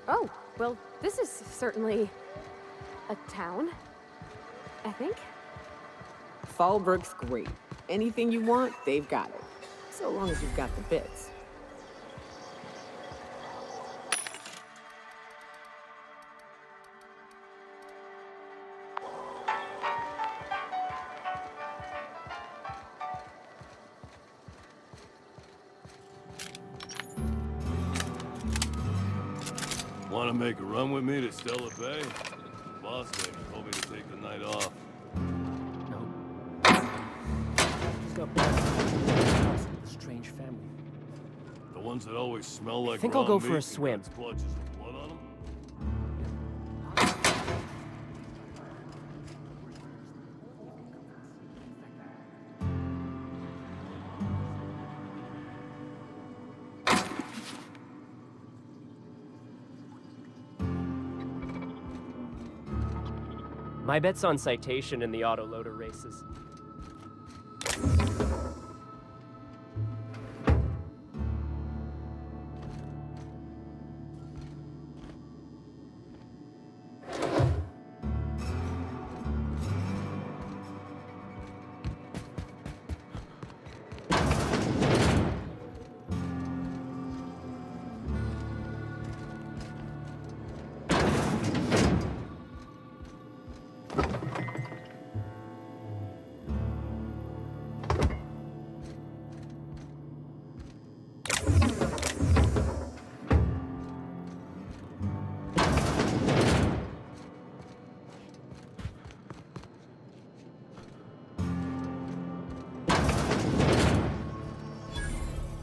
Oh, well, this is certainly a town, I think. Fallbrook's great. Anything you want, they've got it. So long as you've got the bits. Want to make a run with me to Stella Bay? The boss lady told me to take the night off. No. She's got bad a strange family. The ones that always smell like I think raw I'll go meat for a and swim. got splotches of blood on them? My bet's on citation in the autoloader races.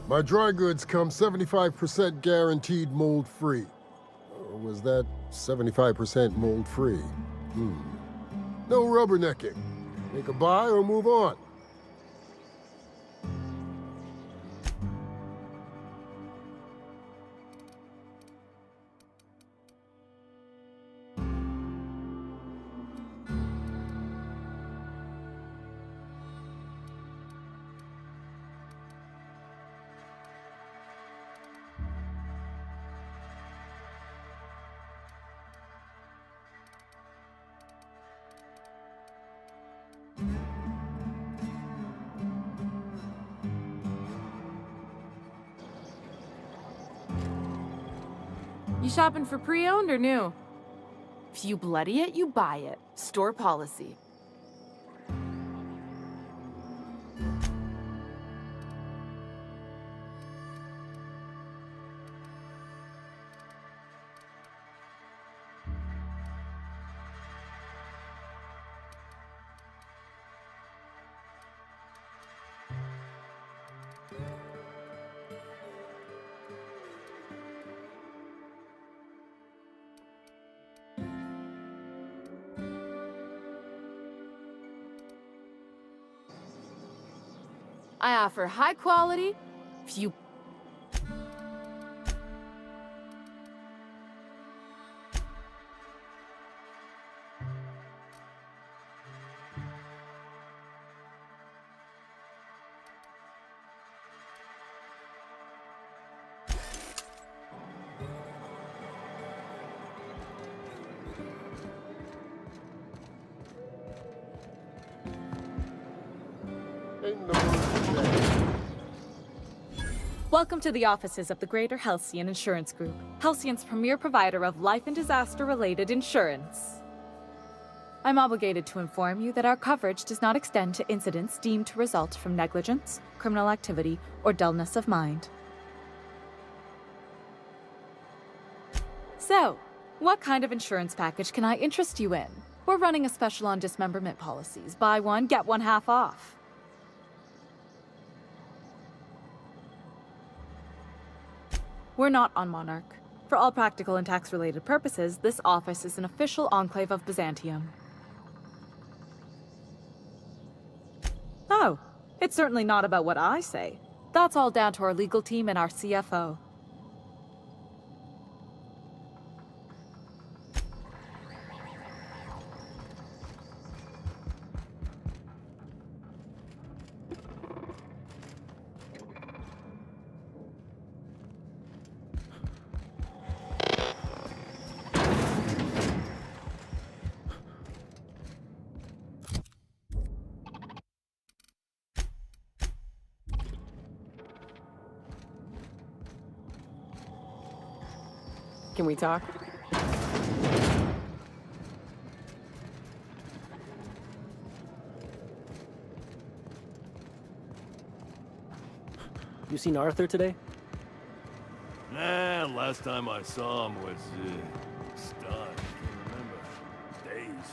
My dry goods come 75% guaranteed mold-free. Or was that 75% mold-free? No rubbernecking. Make a buy or move on. You shopping for pre-owned or new? If you bloody it, you buy it. Store policy. I offer high quality, few. Welcome to the offices of the Greater Halcyon Insurance Group, Halcyon's premier provider of life and disaster-related insurance. I'm obligated to inform you that our coverage does not extend to incidents deemed to result from negligence, criminal activity, or dullness of mind. So, what kind of insurance package can I interest you in? We're running a special on dismemberment policies. Buy one, get one half off. We're not on Monarch. For all practical and tax-related purposes, this office is an official enclave of Byzantium. Oh, it's certainly not about what I say. That's all down to our legal team and our CFO. Can we talk? You seen Arthur today? Nah, last time I saw him was, stunned. Can't remember. Days.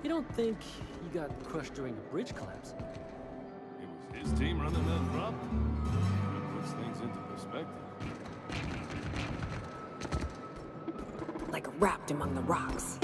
You don't think he got crushed during a bridge collapse? It was his team running that drop? It puts things into perspective. Like wrapped among the rocks.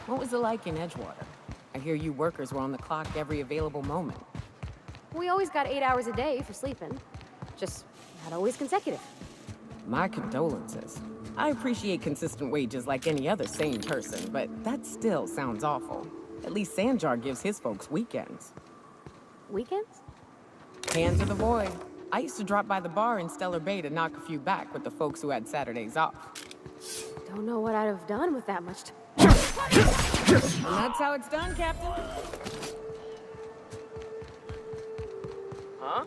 What was it like in Edgewater? I hear you workers were on the clock every available moment. We always got 8 hours a day for sleeping. Just not always consecutive. My condolences. I appreciate consistent wages like any other sane person, but that still sounds awful. At least Sanjar gives his folks weekends. Weekends? Hands of the void. I used to drop by the bar in Stellar Bay to knock a few back with the folks who had Saturdays off. Don't know what I'd have done with that much time. And that's how it's done, Captain. Huh?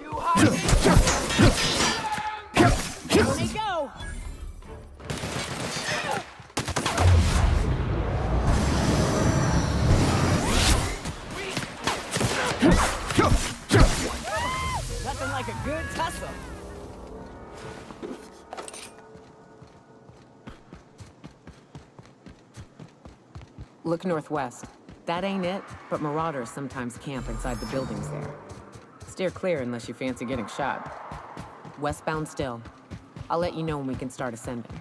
You hide! Here they go! Nothing like a good tussle. Look northwest. That ain't it, but marauders sometimes camp inside the buildings there. Steer clear unless you fancy getting shot. Westbound still. I'll let you know when we can start ascending.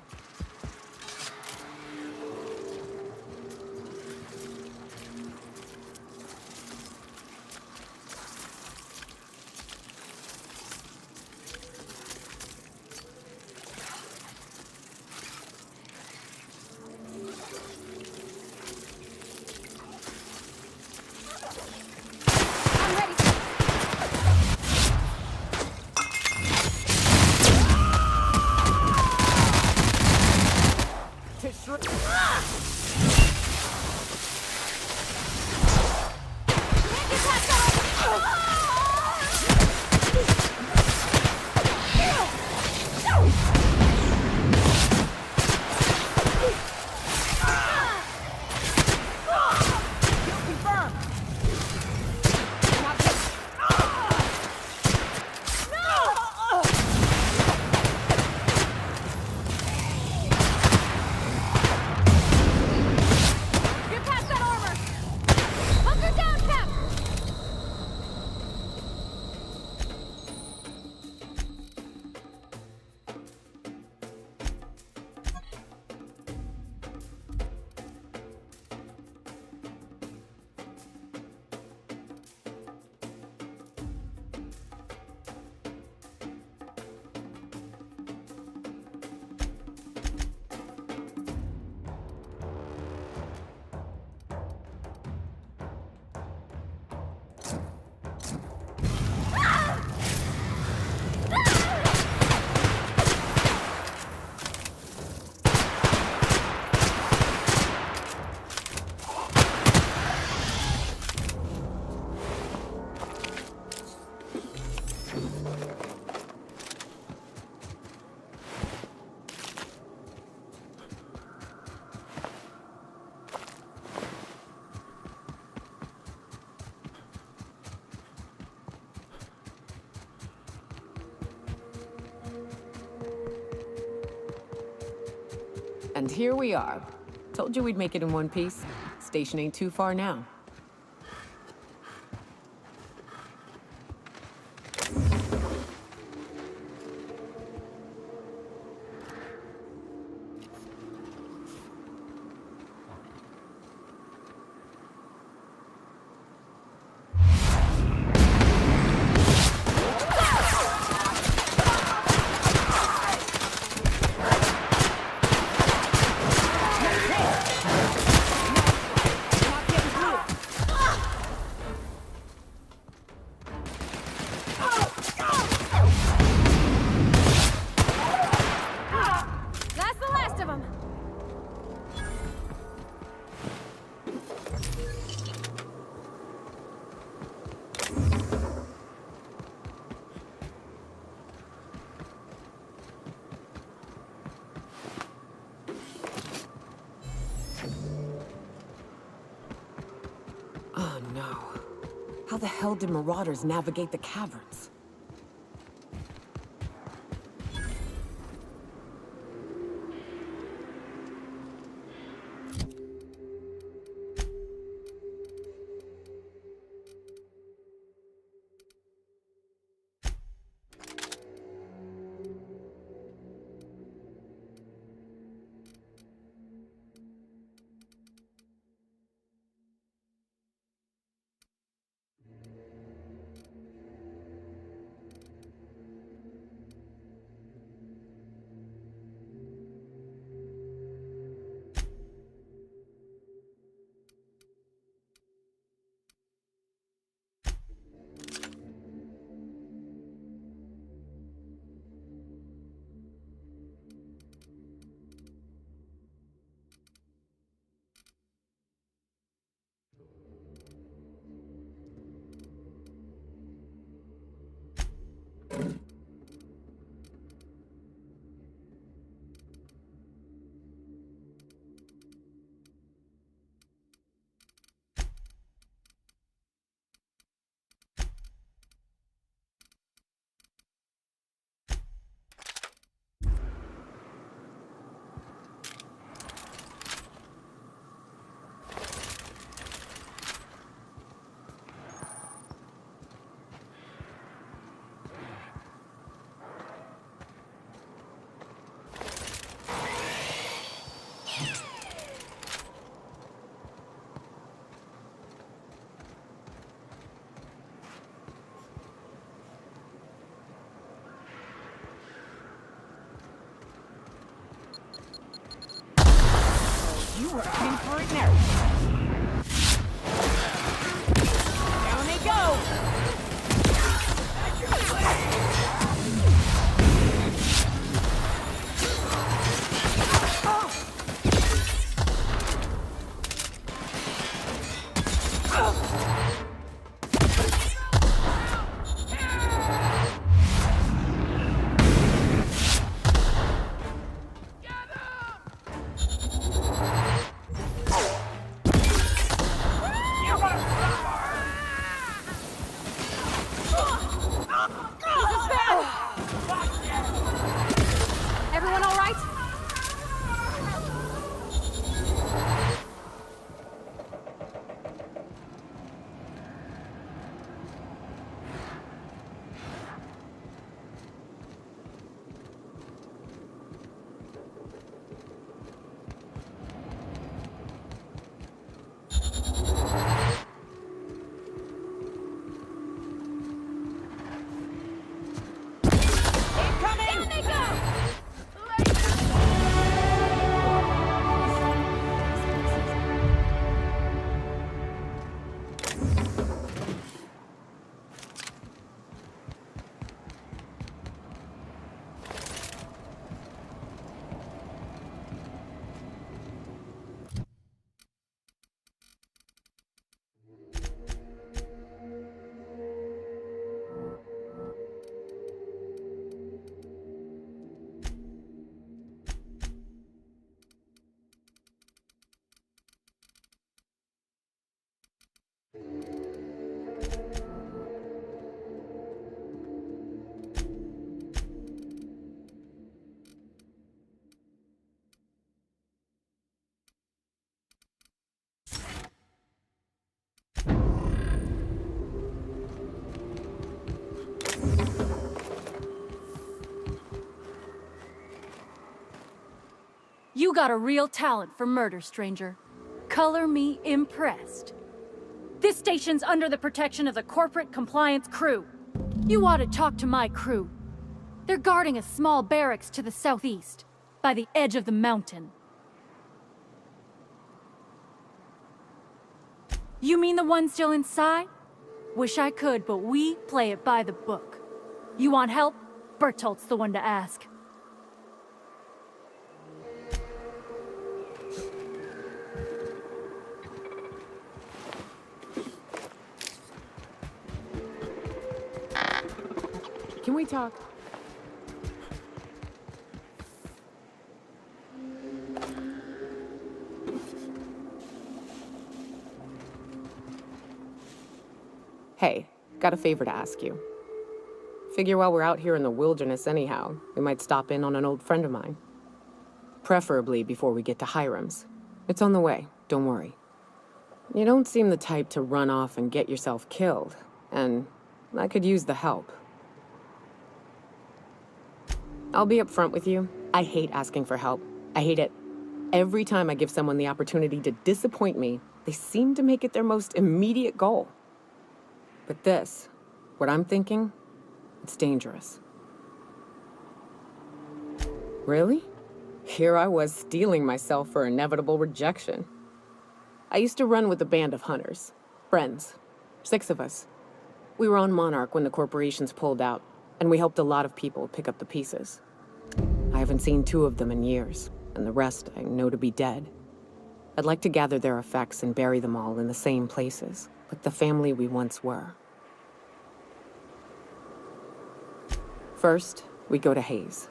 And here we are. Told you we'd make it in one piece. Station ain't too far now. That's the last of them. Oh no. How the hell did marauders navigate the caverns? You were in for it now. Down they go! You got a real talent for murder, stranger. Color me impressed. This station's under the protection of the Corporate Compliance Crew. You ought to talk to my crew. They're guarding a small barracks to the southeast, by the edge of the mountain. You mean the one still inside? Wish I could, but we play it by the book. You want help? Bertolt's the one to ask. Can we talk? Hey, got a favor to ask you. Figure while we're out here in the wilderness anyhow, we might stop in on an old friend of mine. Preferably before we get to Hiram's. It's on the way, don't worry. You don't seem the type to run off and get yourself killed, and I could use the help. I'll be upfront with you. I hate asking for help. I hate it. Every time I give someone the opportunity to disappoint me, they seem to make it their most immediate goal. But this, what I'm thinking, it's dangerous. Really? Here I was steeling myself for inevitable rejection. I used to run with a band of hunters. Friends. 6 of us. We were on Monarch when the corporations pulled out, and we helped a lot of people pick up the pieces. I haven't seen 2 of them in years, and the rest I know to be dead. I'd like to gather their effects and bury them all in the same places, like the family we once were. First, we go to Hayes.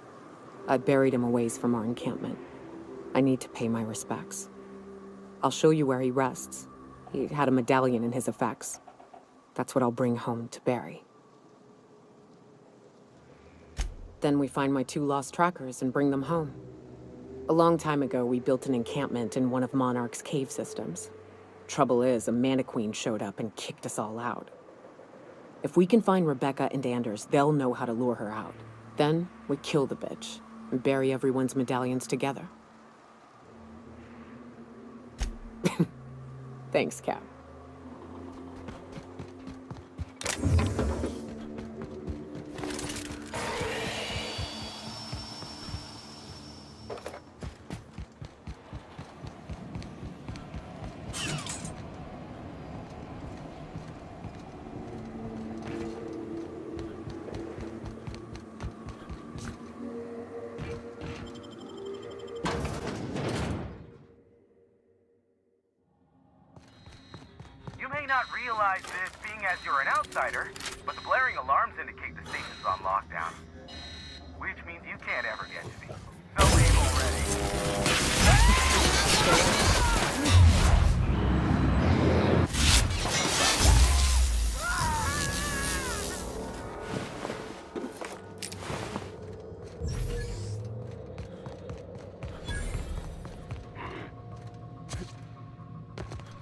I buried him a ways from our encampment. I need to pay my respects. I'll show you where he rests. He had a medallion in his effects. That's what I'll bring home to bury. Then we find my 2 lost trackers and bring them home. A long time ago, we built an encampment in one of Monarch's cave systems. Trouble is, a Mantiqueen showed up and kicked us all out. If we can find Rebecca and Anders, they'll know how to lure her out. Then, we kill the bitch and bury everyone's medallions together. Thanks, Cap. Realize this being as you're an outsider, but the blaring alarms indicate the station's on lockdown. Which means you can't ever get to me. So aim already.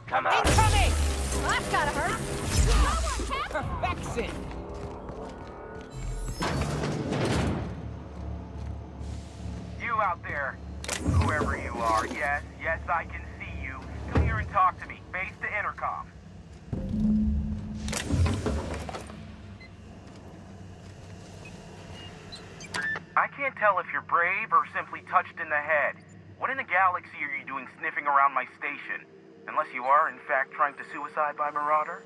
Come on. Incoming! That's gotta hurt. Perfection! You out there, whoever you are, yes, I can see you. Come here and talk to me. Face the intercom. I can't tell if you're brave or simply touched in the head. What in the galaxy are you doing sniffing around my station? Unless you are, in fact, trying to suicide by Marauder?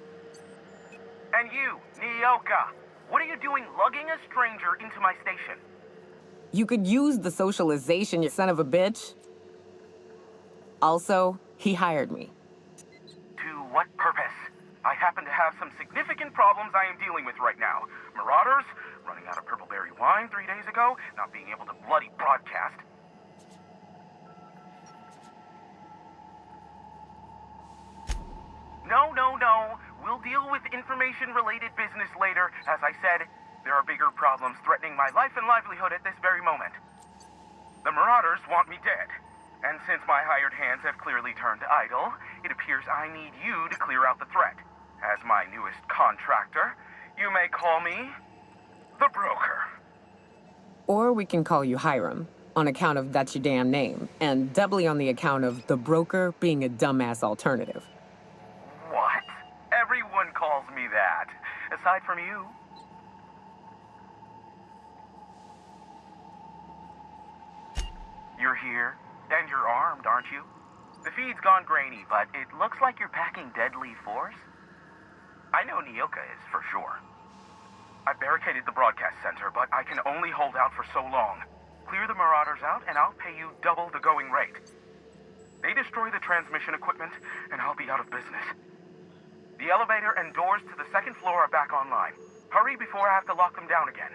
And you, Nyoka, what are you doing lugging a stranger into my station? You could use the socialization, you son of a bitch. Also, he hired me. To what purpose? I happen to have some significant problems I am dealing with right now. Marauders, running out of purple berry wine 3 days ago, not being able to bloody broadcast. No. We'll deal with information-related business later. As I said, there are bigger problems threatening my life and livelihood at this very moment. The Marauders want me dead. And since my hired hands have clearly turned idle, it appears I need you to clear out the threat. As my newest contractor, you may call me the Broker. Or we can call you Hiram. on account of that's your damn name, and doubly on the account of the broker being a dumbass alternative. What? Everyone calls me that. Aside from you. You're here, and you're armed, aren't you? The feed's gone grainy, but it looks like you're packing deadly force. I know Nyoka is, for sure. I barricaded the broadcast center, but I can only hold out for so long. Clear the Marauders out, and I'll pay you double the going rate. They destroy the transmission equipment, and I'll be out of business. The elevator and doors to the second floor are back online. Hurry before I have to lock them down again.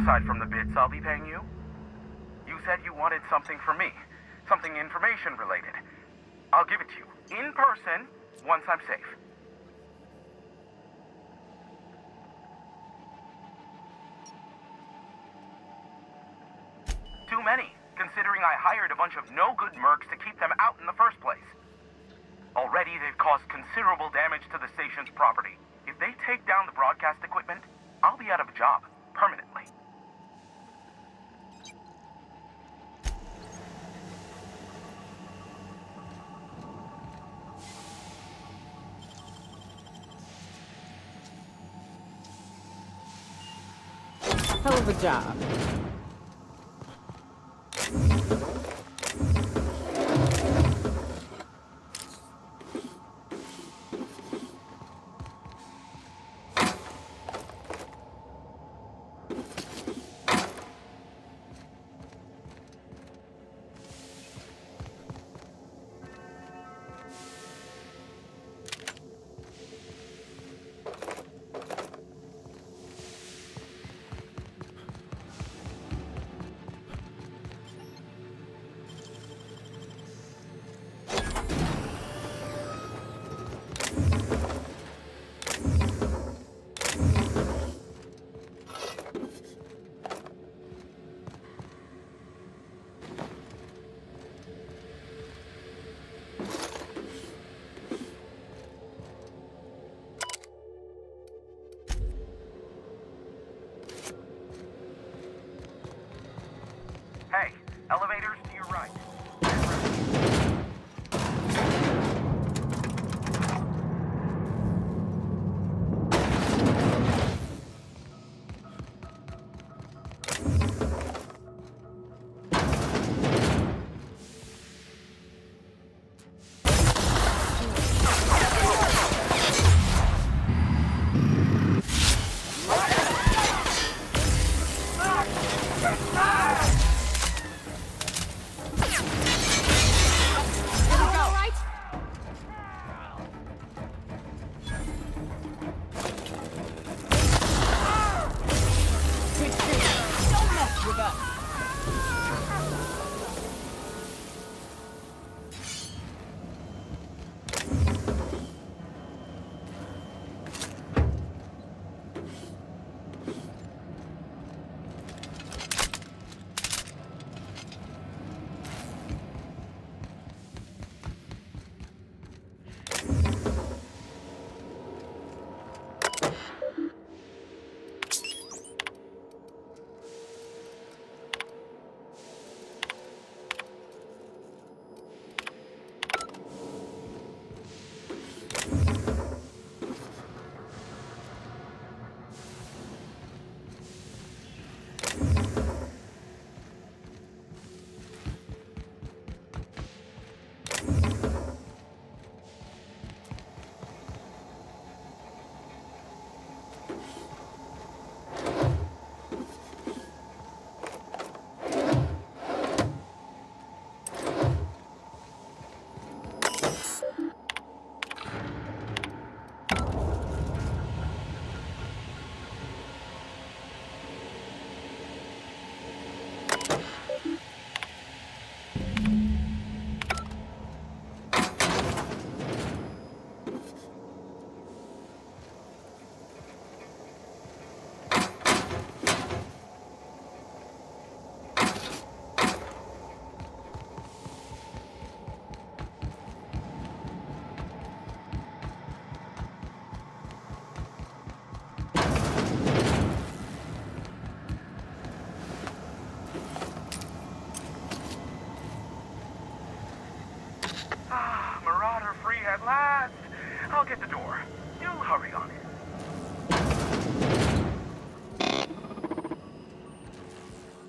Aside from the bits I'll be paying you, you said you wanted something from me. Something information related. I'll give it to you, in person, once I'm safe. Too many, considering I hired a bunch of no-good mercs to keep them out in the first place. Already they've caused considerable damage to the station's property. If they take down the broadcast equipment, I'll be out of a job, permanently. Hell of a job. Hey, elevators to your right.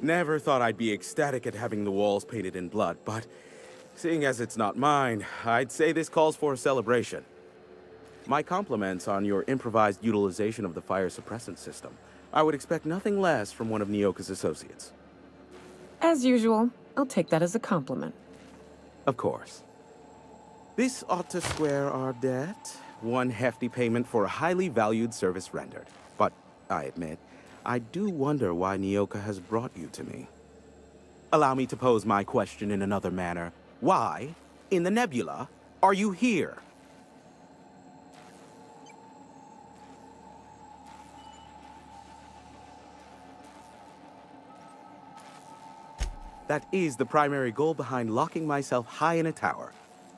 Never thought I'd be ecstatic at having the walls painted in blood, but seeing as it's not mine, I'd say this calls for a celebration. My compliments on your improvised utilization of the fire suppressant system. I would expect nothing less from one of Nyoka's associates. As usual, I'll take that as a compliment. Of course. This ought to square our debt. One hefty payment for a highly valued service rendered. But, I admit, I do wonder why Nyoka has brought you to me. Allow me to pose my question in another manner. Why, in the nebula, are you here? That is the primary goal behind locking myself high in a tower.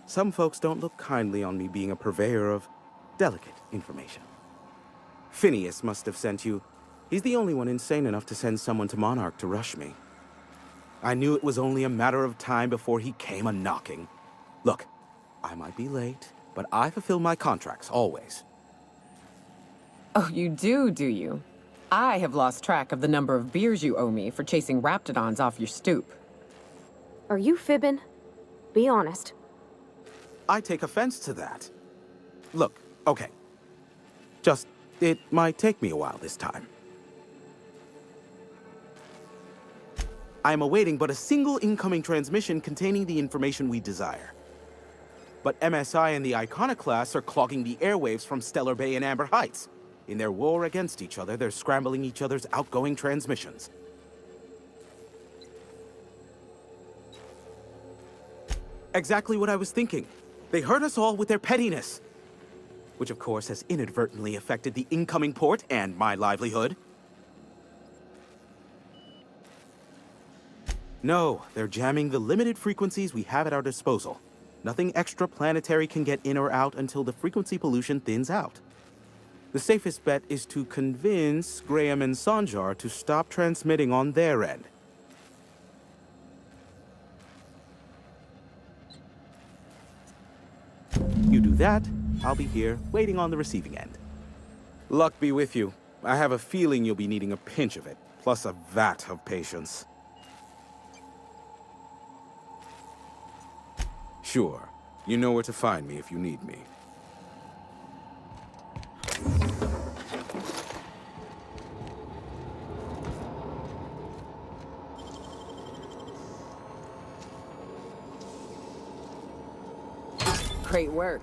Some folks don't look kindly on me being a purveyor of delicate information. Phineas must have sent you. He's the only one insane enough to send someone to Monarch to rush me. I knew it was only a matter of time before he came a-knocking. Look, I might be late, but I fulfill my contracts, always. Oh, you do you? I have lost track of the number of beers you owe me for chasing raptidons off your stoop. Are you fibbing? Be honest. I take offense to that. Look, okay. Just, it might take me a while this time. I am awaiting but a single incoming transmission containing the information we desire. But MSI and the Iconoclasts are clogging the airwaves from Stellar Bay and Amber Heights. In their war against each other, they're scrambling each other's outgoing transmissions. Exactly what I was thinking. They hurt us all with their pettiness. Which of course has inadvertently affected the incoming port and my livelihood. No, they're jamming the limited frequencies we have at our disposal. Nothing extraplanetary can get in or out until the frequency pollution thins out. The safest bet is to convince Graham and Sanjar to stop transmitting on their end. You do that, I'll be here, waiting on the receiving end. Luck be with you. I have a feeling you'll be needing a pinch of it, plus a vat of patience. Sure. You know where to find me if you need me. Great work.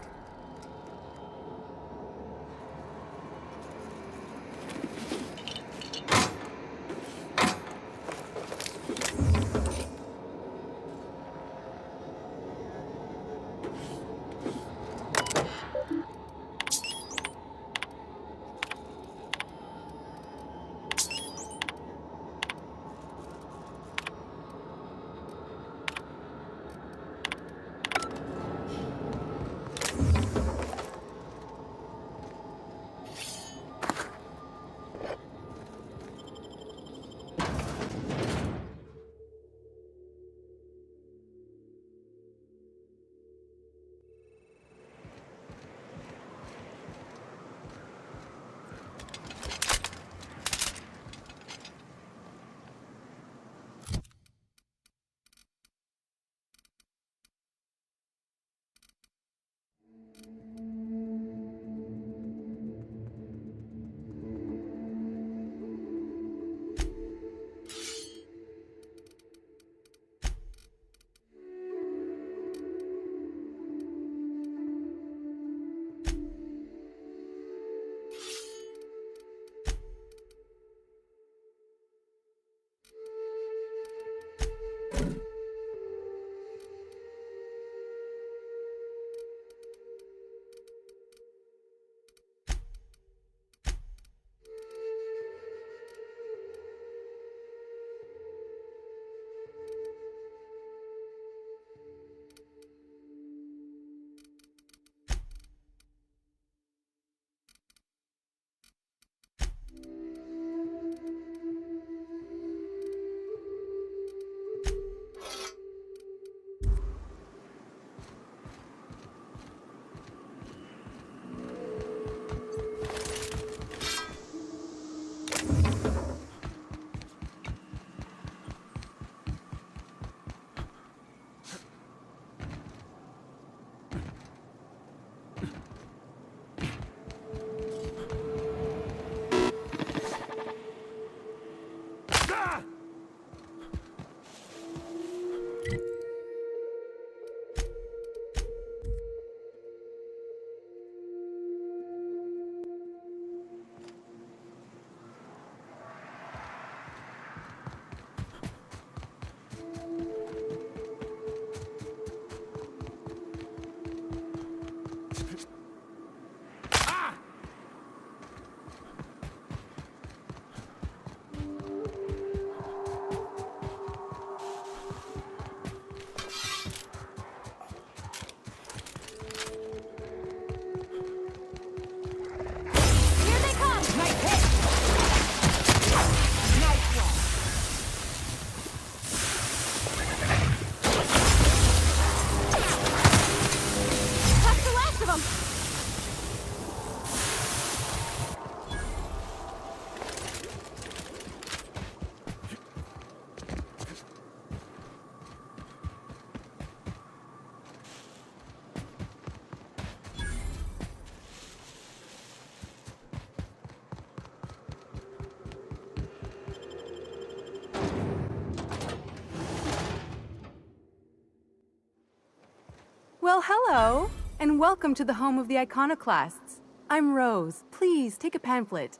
Well, hello, and welcome to the home of the iconoclasts. I'm Rose. Please, take a pamphlet.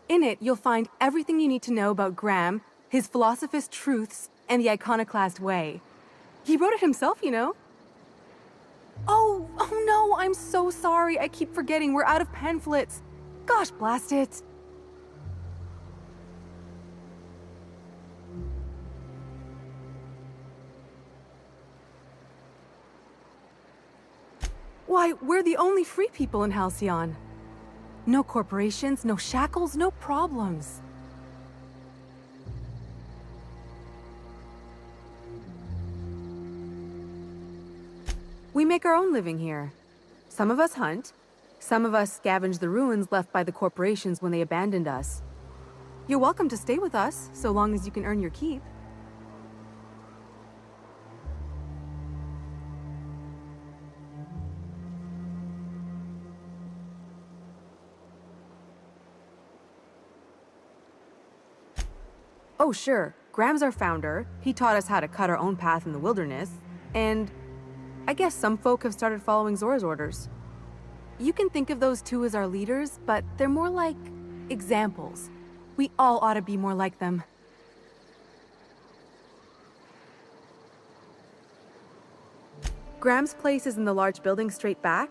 In it, you'll find everything you need to know about Graham, his philosophist truths, and the iconoclast way. He wrote it himself, you know. Oh no, I'm so sorry. I keep forgetting we're out of pamphlets. Gosh, blast it. Why, we're the only free people in Halcyon. No corporations, no shackles, no problems. We make our own living here. Some of us hunt. Some of us scavenge the ruins left by the corporations when they abandoned us. You're welcome to stay with us, so long as you can earn your keep. Oh, sure. Graham's our founder. He taught us how to cut our own path in the wilderness. And I guess some folk have started following Zora's orders. You can think of those two as our leaders, but they're more like examples. We all ought to be more like them. Graham's place is in the large building straight back.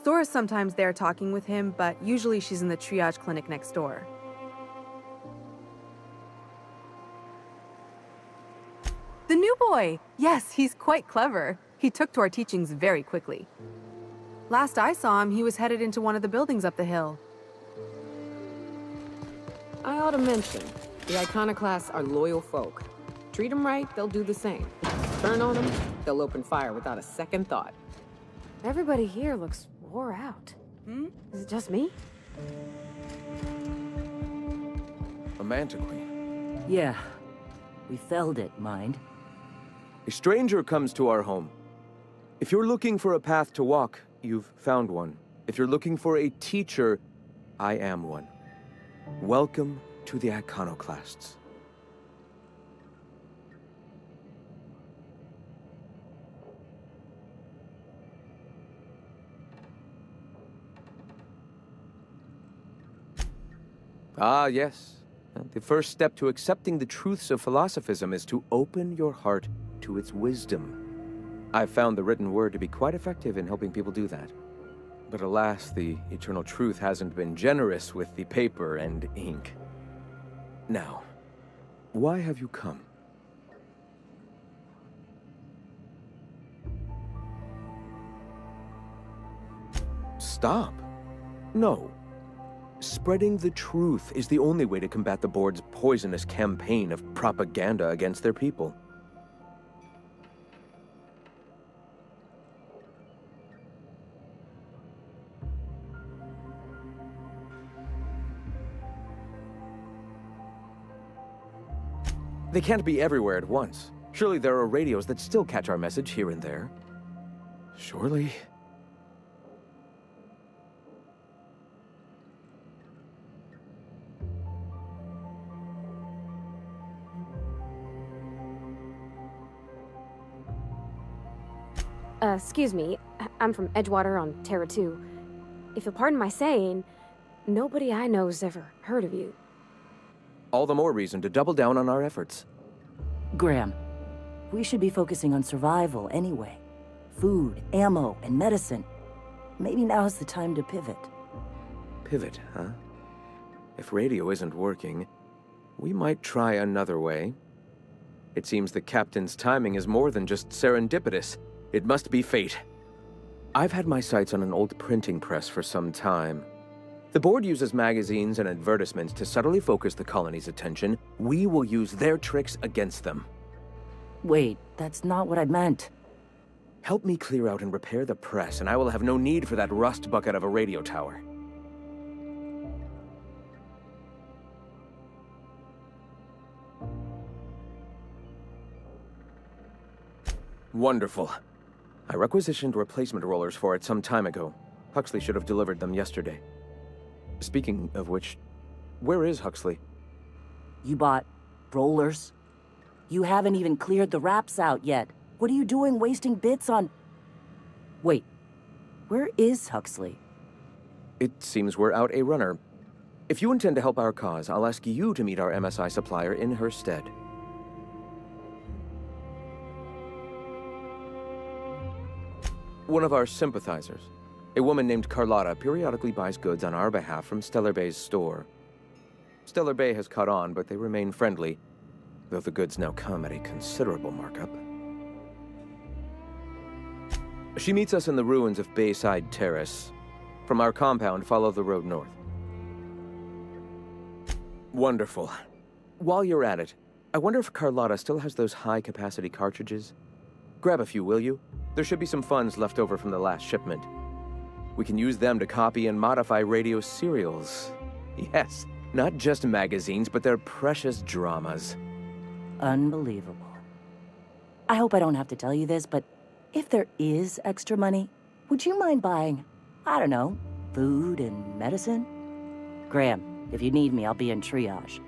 Zora's sometimes there talking with him, but usually she's in the triage clinic next door. The new boy! Yes, he's quite clever. He took to our teachings very quickly. Last I saw him, he was headed into one of the buildings up the hill. I ought to mention, the iconoclasts are loyal folk. Treat them right, they'll do the same. Turn on them, they'll open fire without a second thought. Everybody here looks wore out. Is it just me? A manta queen. Yeah. We felled it, mind. A stranger comes to our home. If you're looking for a path to walk, you've found one. If you're looking for a teacher, I am one. Welcome to the iconoclasts. Ah, yes. The first step to accepting the truths of philosophism is to open your heart to its wisdom. I've found the written word to be quite effective in helping people do that. But alas, the eternal truth hasn't been generous with the paper and ink. Now, why have you come? Stop. No. Spreading the truth is the only way to combat the board's poisonous campaign of propaganda against their people. They can't be everywhere at once. Surely there are radios that still catch our message here and there. Surely... Excuse me. I'm from Edgewater on Terra 2. If you'll pardon my saying, nobody I know's ever heard of you. All the more reason to double down on our efforts. Graham, we should be focusing on survival anyway. Food, ammo, and medicine. Maybe now's the time to pivot. Pivot, huh? If radio isn't working, we might try another way. It seems the captain's timing is more than just serendipitous. It must be fate. I've had my sights on an old printing press for some time. The board uses magazines and advertisements to subtly focus the colony's attention. We will use their tricks against them. Wait, that's not what I meant. Help me clear out and repair the press, and I will have no need for that rust bucket of a radio tower. Wonderful. I requisitioned replacement rollers for it some time ago. Huxley should have delivered them yesterday. Speaking of which, where is Huxley? You bought rollers? You haven't even cleared the wraps out yet. What are you doing wasting bits on... Wait, where is Huxley? It seems we're out a runner. If you intend to help our cause, I'll ask you to meet our MSI supplier in her stead. One of our sympathizers, a woman named Carlotta, periodically buys goods on our behalf from Stellar Bay's store. Stellar Bay has caught on, but they remain friendly, though the goods now come at a considerable markup. She meets us in the ruins of Bayside Terrace. From our compound, follow the road north. Wonderful. While you're at it, I wonder if Carlotta still has those high-capacity cartridges? Grab a few, will you? There should be some funds left over from the last shipment. We can use them to copy and modify radio serials. Yes, not just magazines, but their precious dramas. Unbelievable. I hope I don't have to tell you this, but if there is extra money, would you mind buying, I don't know, food and medicine? Graham, if you need me, I'll be in triage.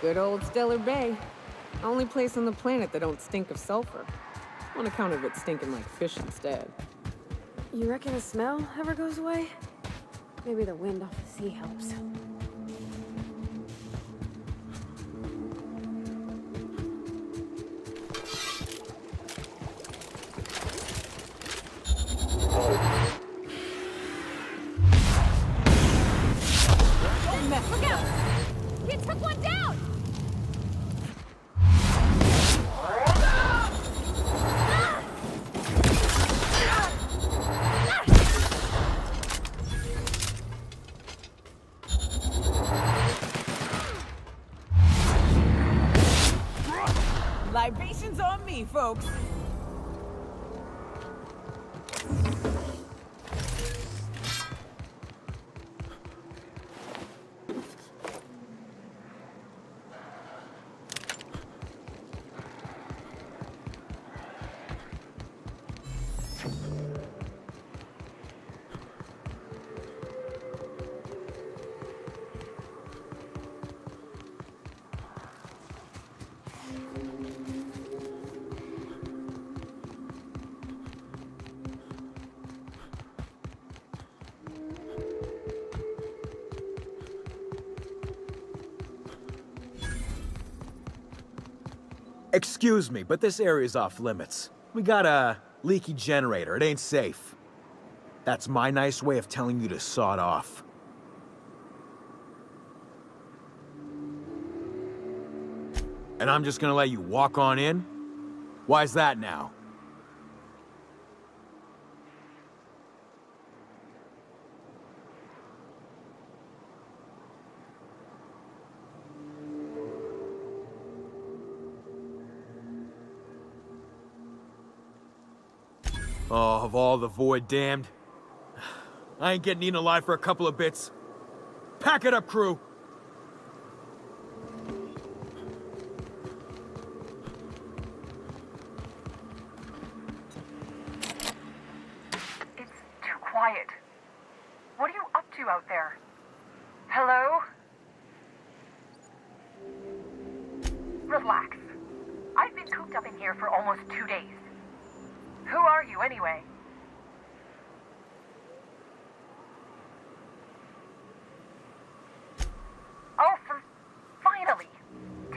Good old Stellar Bay. Only place on the planet that don't stink of sulfur. On account of it stinking like fish instead. You reckon the smell ever goes away? Maybe the wind off the sea helps. Look out! He took one down! Libations on me, folks. Excuse me, but this area's off limits. We got a leaky generator. It ain't safe. That's my nice way of telling you to sod off. And I'm just gonna let you walk on in? Why's that now? Oh, of all the void damned. I ain't getting eaten alive for a couple of bits. Pack it up, crew! It's too quiet. What are you up to out there? Hello? Relax. I've been cooped up in here for almost 2 days. Who are you, anyway? Oh, finally!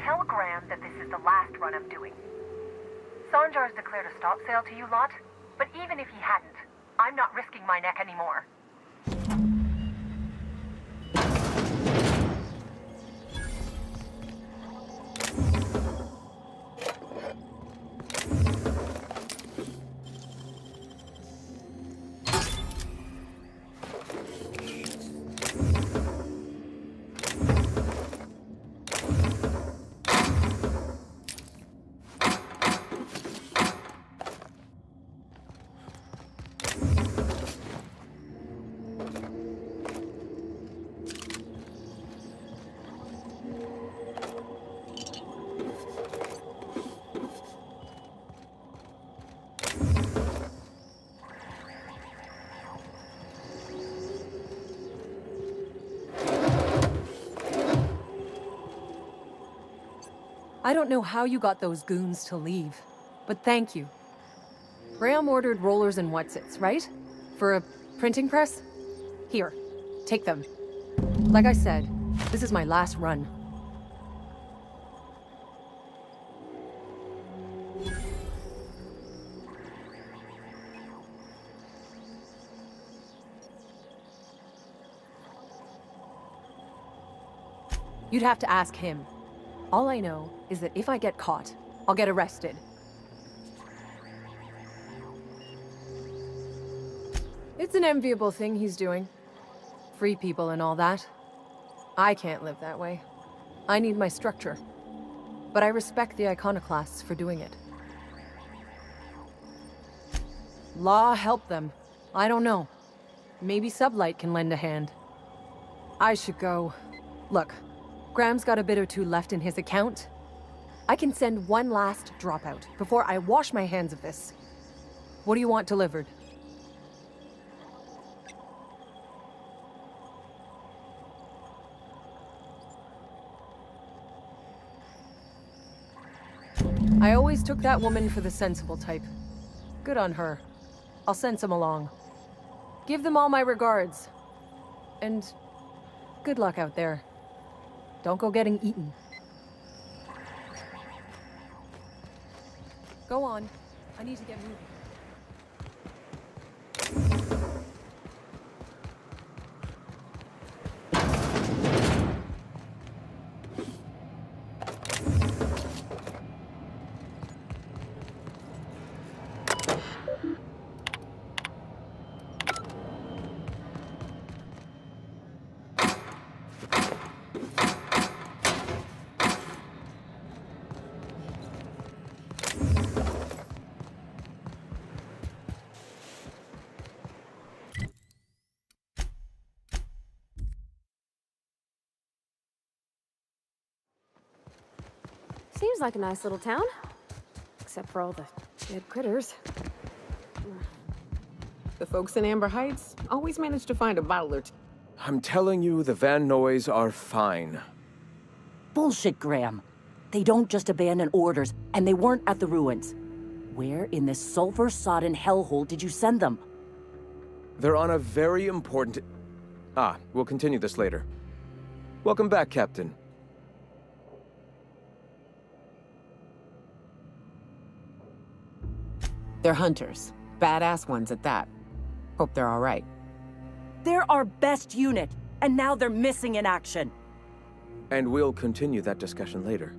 Tell Graham that this is the last run I'm doing. Sanjar's declared a stop sale to you lot, but even if he hadn't, I'm not risking my neck anymore. I don't know how you got those goons to leave, but thank you. Graham ordered rollers and whatsits, right? For a printing press? Here, take them. Like I said, this is my last run. You'd have to ask him. All I know is that if I get caught, I'll get arrested. It's an enviable thing he's doing. Free people and all that. I can't live that way. I need my structure. But I respect the iconoclasts for doing it. Law help them. I don't know. Maybe Sublight can lend a hand. I should go. Look. Graham's got a bit or two left in his account. I can send one last dropout before I wash my hands of this. What do you want delivered? I always took that woman for the sensible type. Good on her. I'll send some along. Give them all my regards. And good luck out there. Don't go getting eaten. Go on. I need to get moving. Seems like a nice little town. Except for all the dead critters. The folks in Amber Heights always manage to find a bottle or two. I'm telling you, the Van Noys are fine. Bullshit, Graham. They don't just abandon orders, and they weren't at the ruins. Where in this sulfur-sodden hellhole did you send them? They're on a very important... we'll continue this later. Welcome back, Captain. They're hunters. Badass ones at that. Hope they're all right. They're our best unit, and now they're missing in action. And we'll continue that discussion later.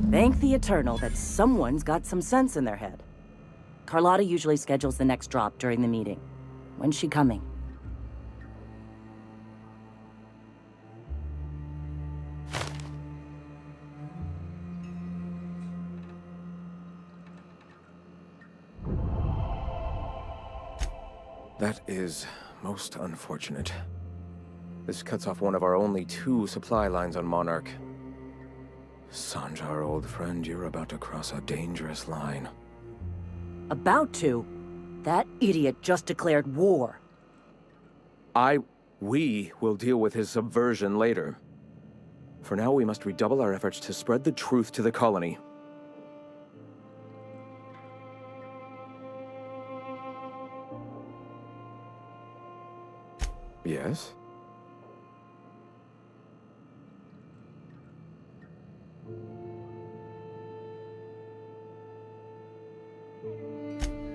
Thank the Eternal that someone's got some sense in their head. Carlotta usually schedules the next drop during the meeting. When's she coming? That is most unfortunate. This cuts off one of our only 2 supply lines on Monarch. Sanjar, old friend, you're about to cross a dangerous line. About to? That idiot just declared war. We will deal with his subversion later. For now, we must redouble our efforts to spread the truth to the colony. Yes?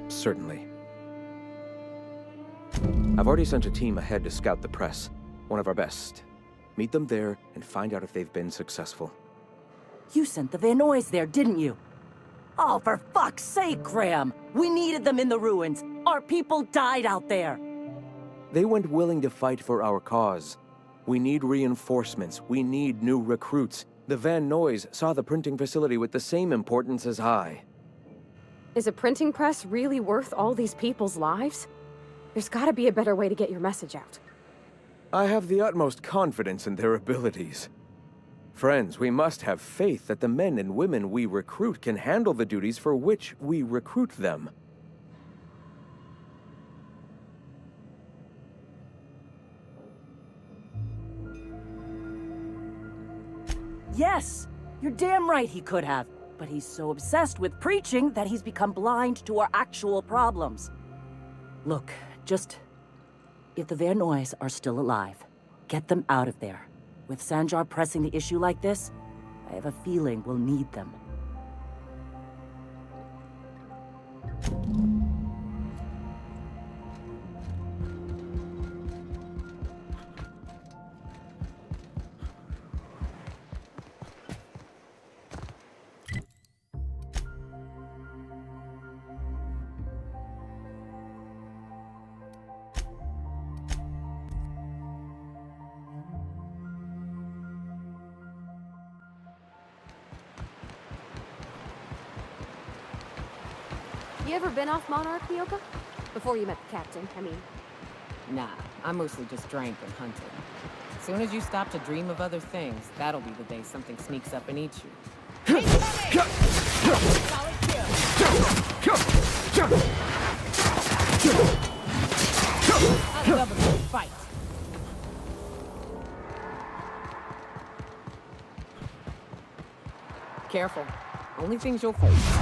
Certainly. I've already sent a team ahead to scout the press. One of our best. Meet them there and find out if they've been successful. You sent the Vanoys there, didn't you? Oh, for fuck's sake, Graham! We needed them in the ruins. Our people died out there. They went willing to fight for our cause. We need reinforcements. We need new recruits. The Van Noys saw the printing facility with the same importance as I. Is a printing press really worth all these people's lives? There's gotta be a better way to get your message out. I have the utmost confidence in their abilities. Friends, we must have faith that the men and women we recruit can handle the duties for which we recruit them. Yes! You're damn right he could have. But he's so obsessed with preaching that he's become blind to our actual problems. Look, just... if the Vanoys are still alive, get them out of there. With Sanjar pressing the issue like this, I have a feeling we'll need them. You ever been off Monarch, Mioka? Before you met the captain, I mean. Nah, I mostly just drank and hunted. As soon as you stop to dream of other things, that'll be the day something sneaks up and eats you. I love a good fight. Careful. Only things you'll face.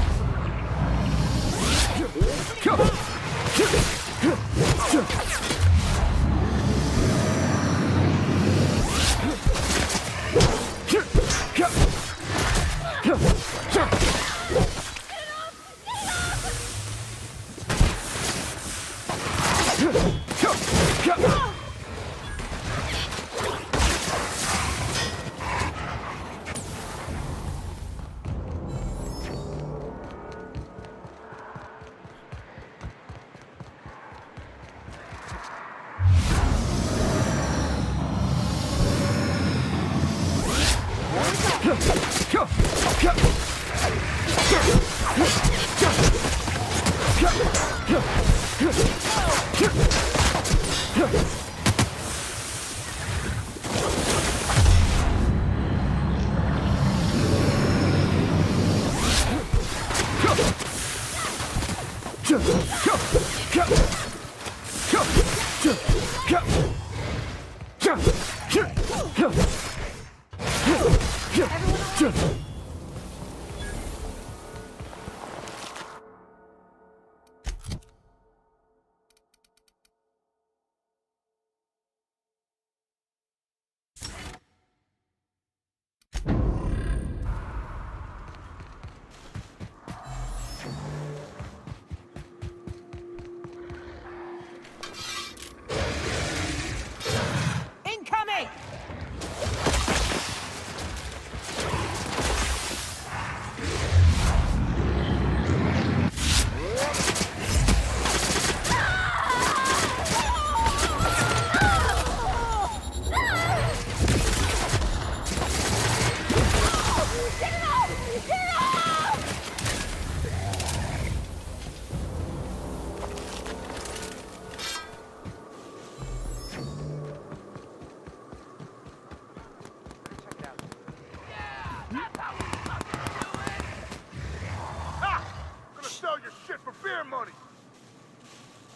money.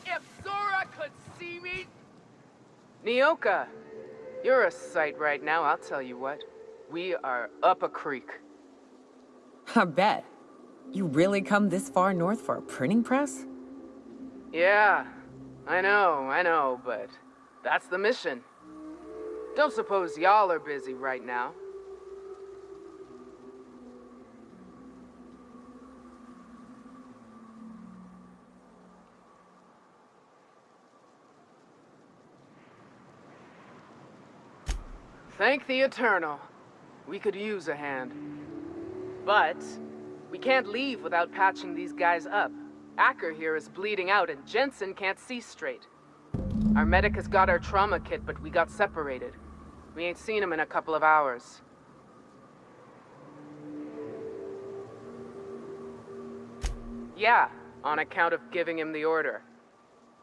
If Zora could see me... Nyoka, you're a sight right now, I'll tell you what. We are up a creek. I bet. You really come this far north for a printing press? Yeah, I know, but that's the mission. Don't suppose y'all are busy right now. Thank the Eternal. We could use a hand. But we can't leave without patching these guys up. Acker here is bleeding out and Jensen can't see straight. Our medic has got our trauma kit, but we got separated. We ain't seen him in a couple of hours. Yeah, on account of giving him the order.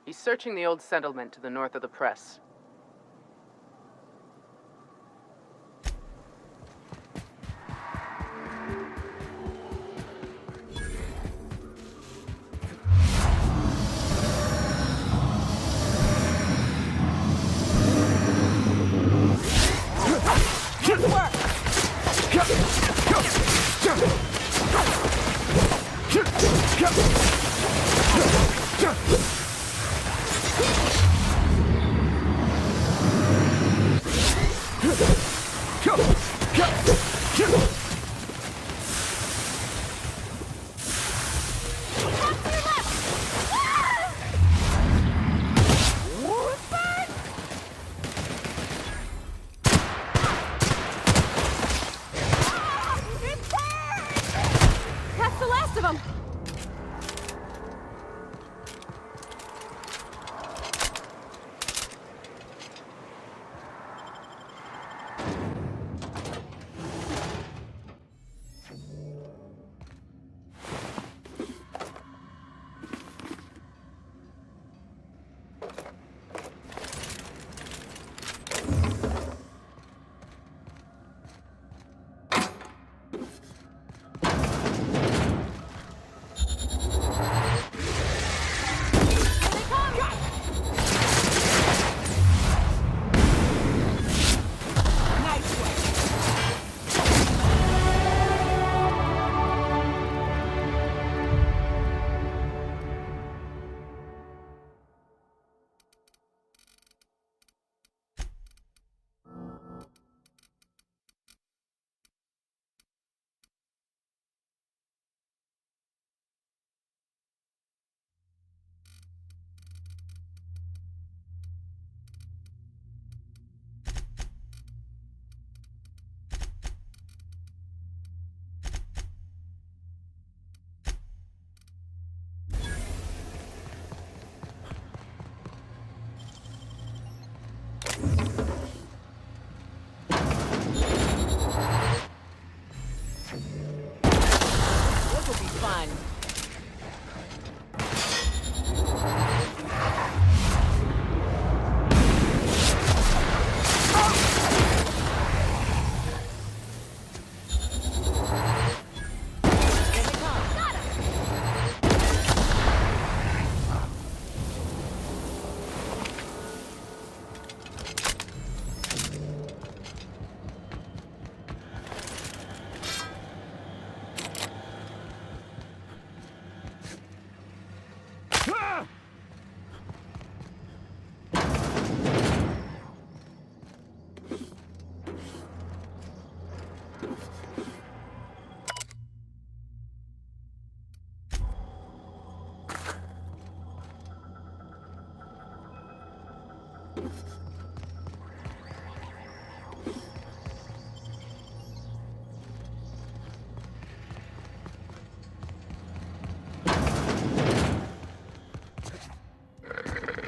He's searching the old settlement to the north of the press.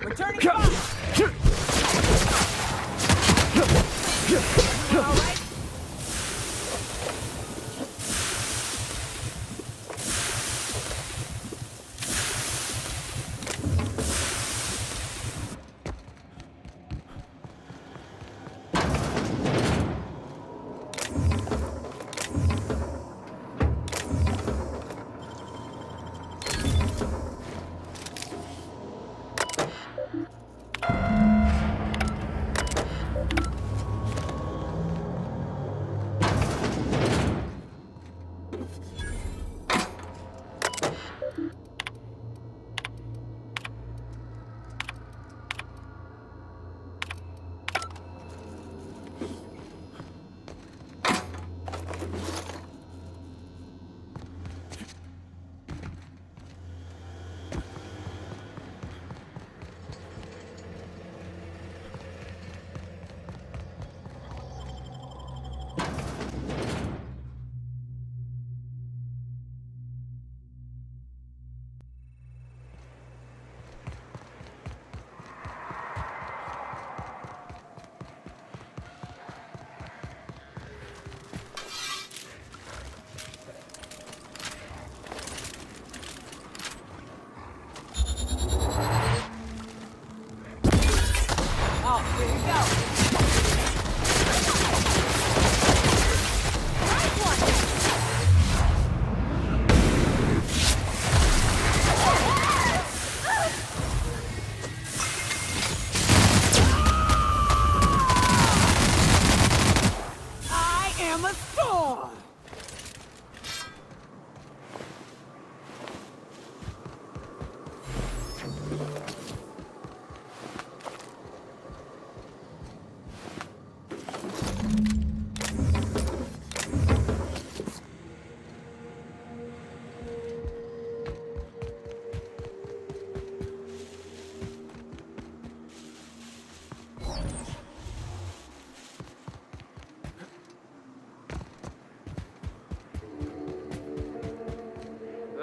Returning fire! All right.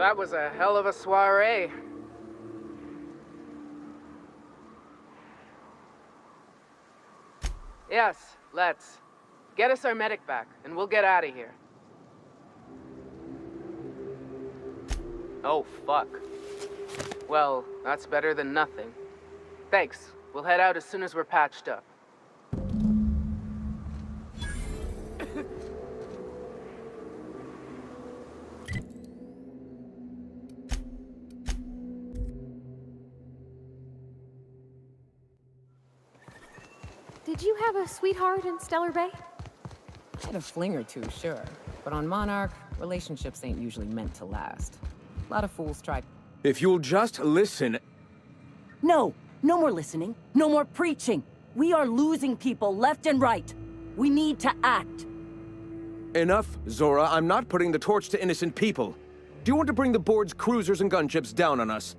That was a hell of a soiree. Yes, let's. Get us our medic back, and we'll get out of here. Oh, fuck. Well, that's better than nothing. Thanks. We'll head out as soon as we're patched up. Did you have a sweetheart in Stellar Bay? I had a fling or two, sure. But on Monarch, relationships ain't usually meant to last. A lot of fools try. If you'll just listen... No! No more listening. No more preaching. We are losing people left and right. We need to act. Enough, Zora. I'm not putting the torch to innocent people. Do you want to bring the board's cruisers and gunships down on us?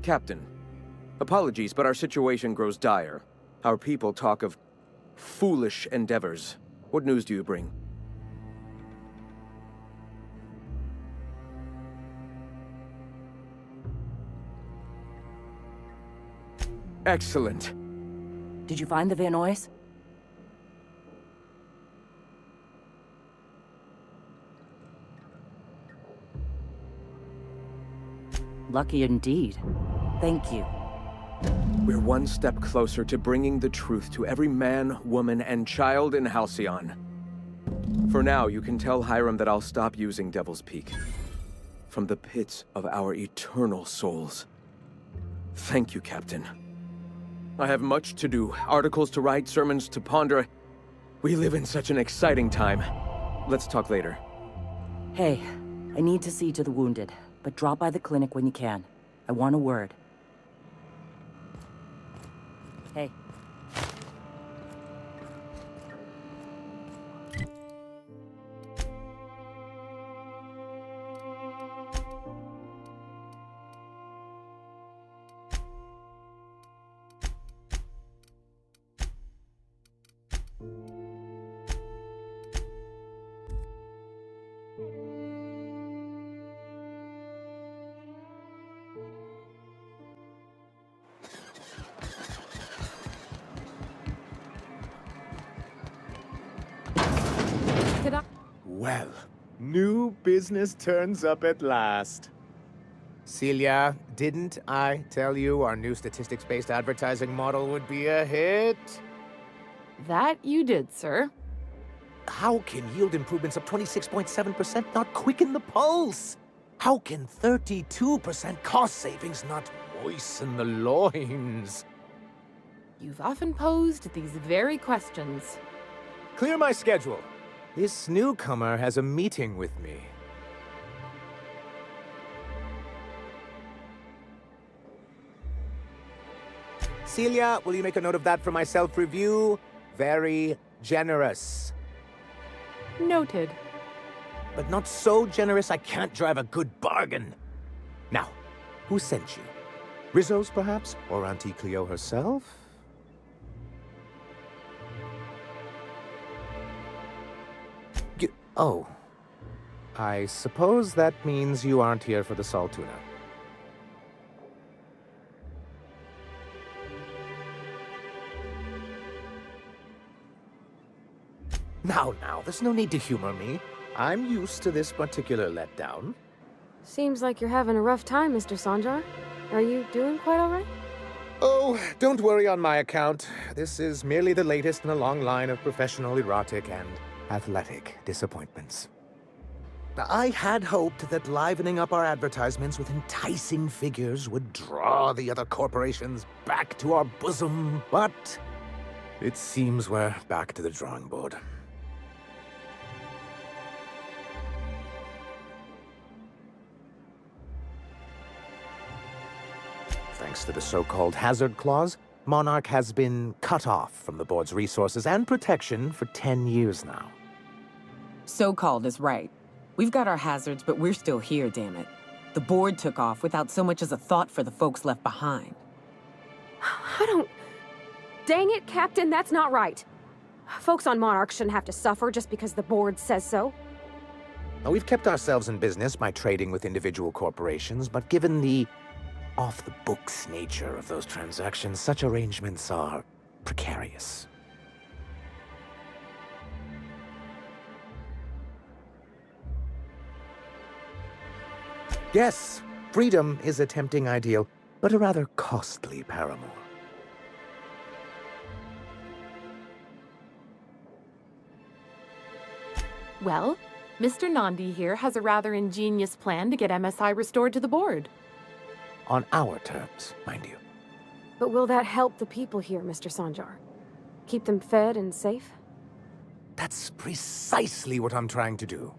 Captain, apologies, but our situation grows dire. Our people talk of foolish endeavors. What news do you bring? Excellent. Did you find the Vanois? Lucky indeed. Thank you. We're one step closer to bringing the truth to every man, woman, and child in Halcyon. For now, you can tell Hiram that I'll stop using Devil's Peak. From the pits of our eternal souls. Thank you, Captain. I have much to do, articles to write, sermons to ponder. We live in such an exciting time. Let's talk later. Hey, I need to see to the wounded, but drop by the clinic when you can. I want a word. Hey. Well, new business turns up at last. Celia, didn't I tell you our new statistics-based advertising model would be a hit? That you did, sir. How can yield improvements of 26.7% not quicken the pulse? How can 32% cost savings not moisten the loins? You've often posed these very questions. Clear my schedule. This newcomer has a meeting with me. Celia, will you make a note of that for my self-review? Very generous. Noted. But not so generous I can't drive a good bargain. Now, who sent you? Rizzo's, perhaps? Or Auntie Cleo herself? Oh. I suppose that means you aren't here for the Saltuna. Now, there's no need to humor me. I'm used to this particular letdown. Seems like you're having a rough time, Mr. Sanjar. Are you doing quite all right? Oh, don't worry on my account. This is merely the latest in a long line of professional erotic and athletic disappointments. I had hoped that livening up our advertisements with enticing figures would draw the other corporations back to our bosom, but it seems we're back to the drawing board. Thanks to the so-called hazard clause, Monarch has been cut off from the board's resources and protection for 10 years now. So-called is right. We've got our hazards, but we're still here, damn it. The board took off without so much as a thought for the folks left behind. I don't... Dang it, Captain, that's not right. Folks on Monarch shouldn't have to suffer just because the board says so. Now, we've kept ourselves in business by trading with individual corporations, but given the off-the-books nature of those transactions, such arrangements are precarious. Yes, freedom is a tempting ideal, but a rather costly paramour. Well, Mr. Nandi here has a rather ingenious plan to get MSI restored to the board. On our terms, mind you. But will that help the people here, Mr. Sanjar? Keep them fed and safe? That's precisely what I'm trying to do.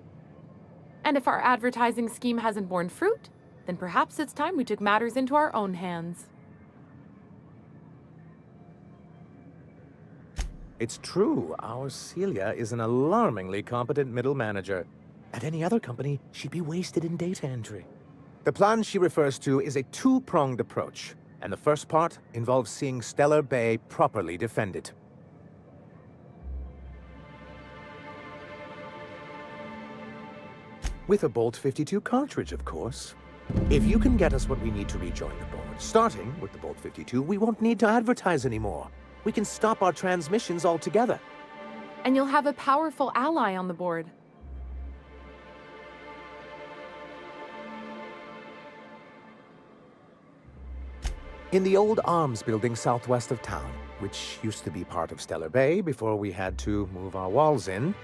And if our advertising scheme hasn't borne fruit, then perhaps it's time we took matters into our own hands. It's true, our Celia is an alarmingly competent middle manager. At any other company, she'd be wasted in data entry. The plan she refers to is a two-pronged approach, and the first part involves seeing Stellar Bay properly defended. With a Bolt 52 cartridge, of course. If you can get us what we need to rejoin the board, starting with the Bolt 52, we won't need to advertise anymore. We can stop our transmissions altogether. And you'll have a powerful ally on the board. In the old arms building southwest of town, which used to be part of Stellar Bay before we had to move our walls in,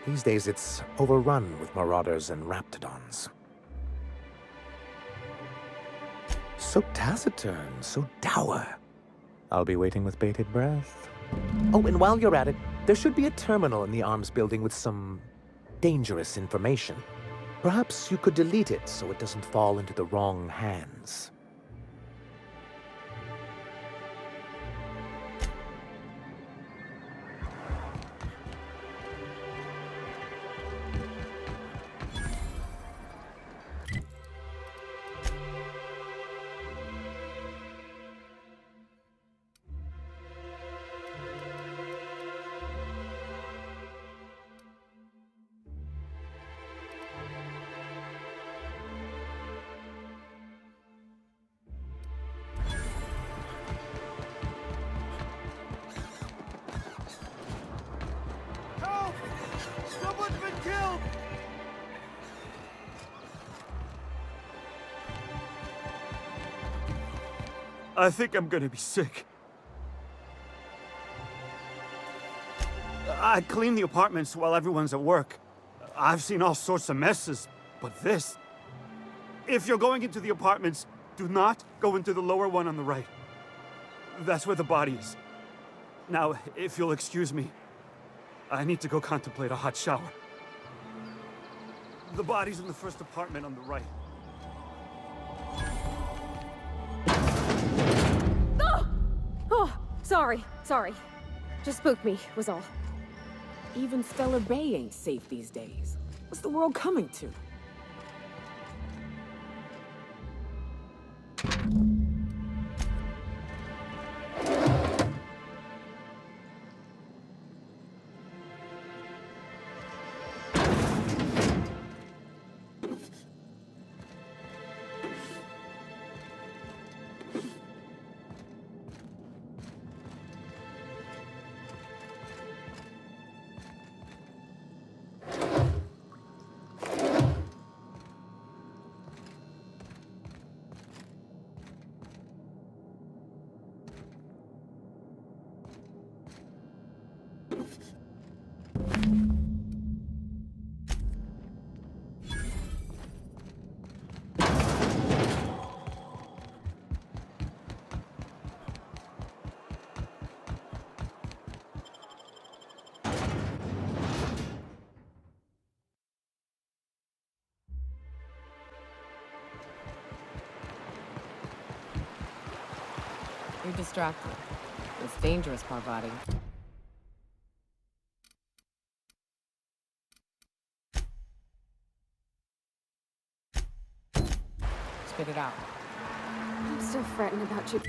these days it's overrun with marauders and raptidons. So taciturn, so dour. I'll be waiting with bated breath. Oh, and while you're at it, there should be a terminal in the arms building with some dangerous information. Perhaps you could delete it so it doesn't fall into the wrong hands. Someone's been killed! I think I'm gonna be sick. I clean the apartments while everyone's at work. I've seen all sorts of messes, but this... If you're going into the apartments, do not go into the lower one on the right. That's where the body is. Now, if you'll excuse me, I need to go contemplate a hot shower. The body's in the first apartment on the right. Oh! Oh, sorry. Just spooked me, was all. Even Stellar Bay ain't safe these days. What's the world coming to? You're distracted. It's dangerous, Parvati. Spit it out. I'm still fretting about you.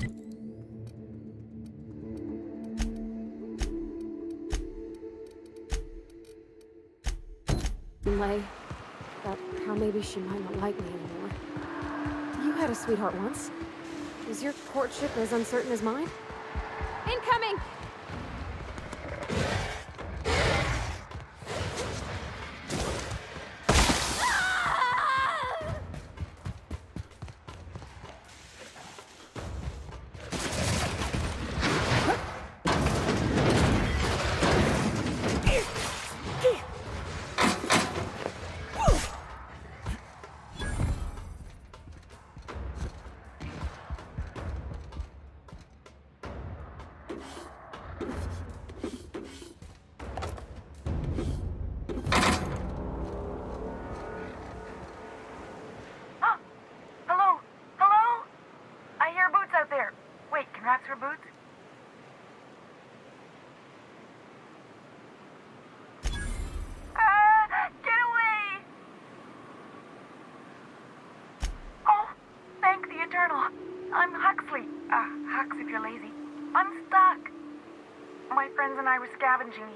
Lay. maybe she might not like me anymore. You had a sweetheart once. Is your courtship as uncertain as mine? Incoming!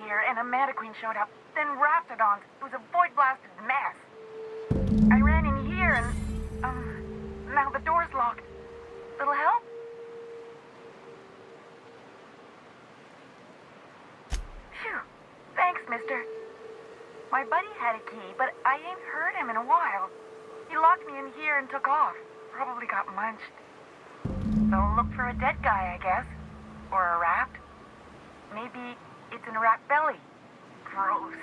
Here, and a Mantiqueen showed up, then Raptidons. It was a void-blasted mess. I ran in here and, now the door's locked. Little help? Phew. Thanks, mister. My buddy had a key, but I ain't heard him in a while. He locked me in here and took off. Probably got munched. So look for a dead guy, I guess. Or a rat. Maybe it's in a rat belly. Gross.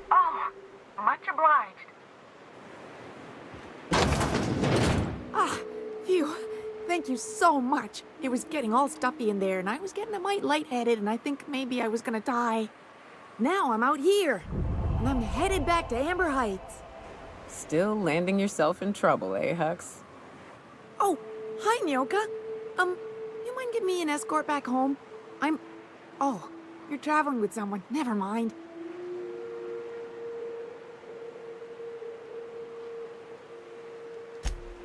Oh, much obliged. Ah, phew. Thank you so much. It was getting all stuffy in there, and I was getting a mite lightheaded, and I think maybe I was gonna die. Now I'm out here, and I'm headed back to Amber Heights. Still landing yourself in trouble, eh, Hux? Oh, hi, Nyoka. You mind giving me an escort back home? Oh, you're traveling with someone. Never mind.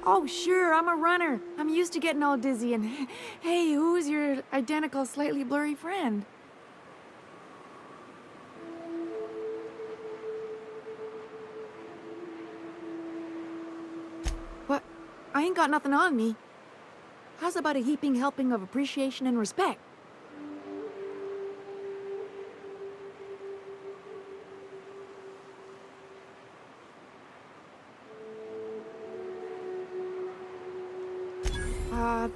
Oh, sure, I'm a runner. I'm used to getting all dizzy and... Hey, who's your identical, slightly blurry friend? What? I ain't got nothing on me. How's about a heaping helping of appreciation and respect?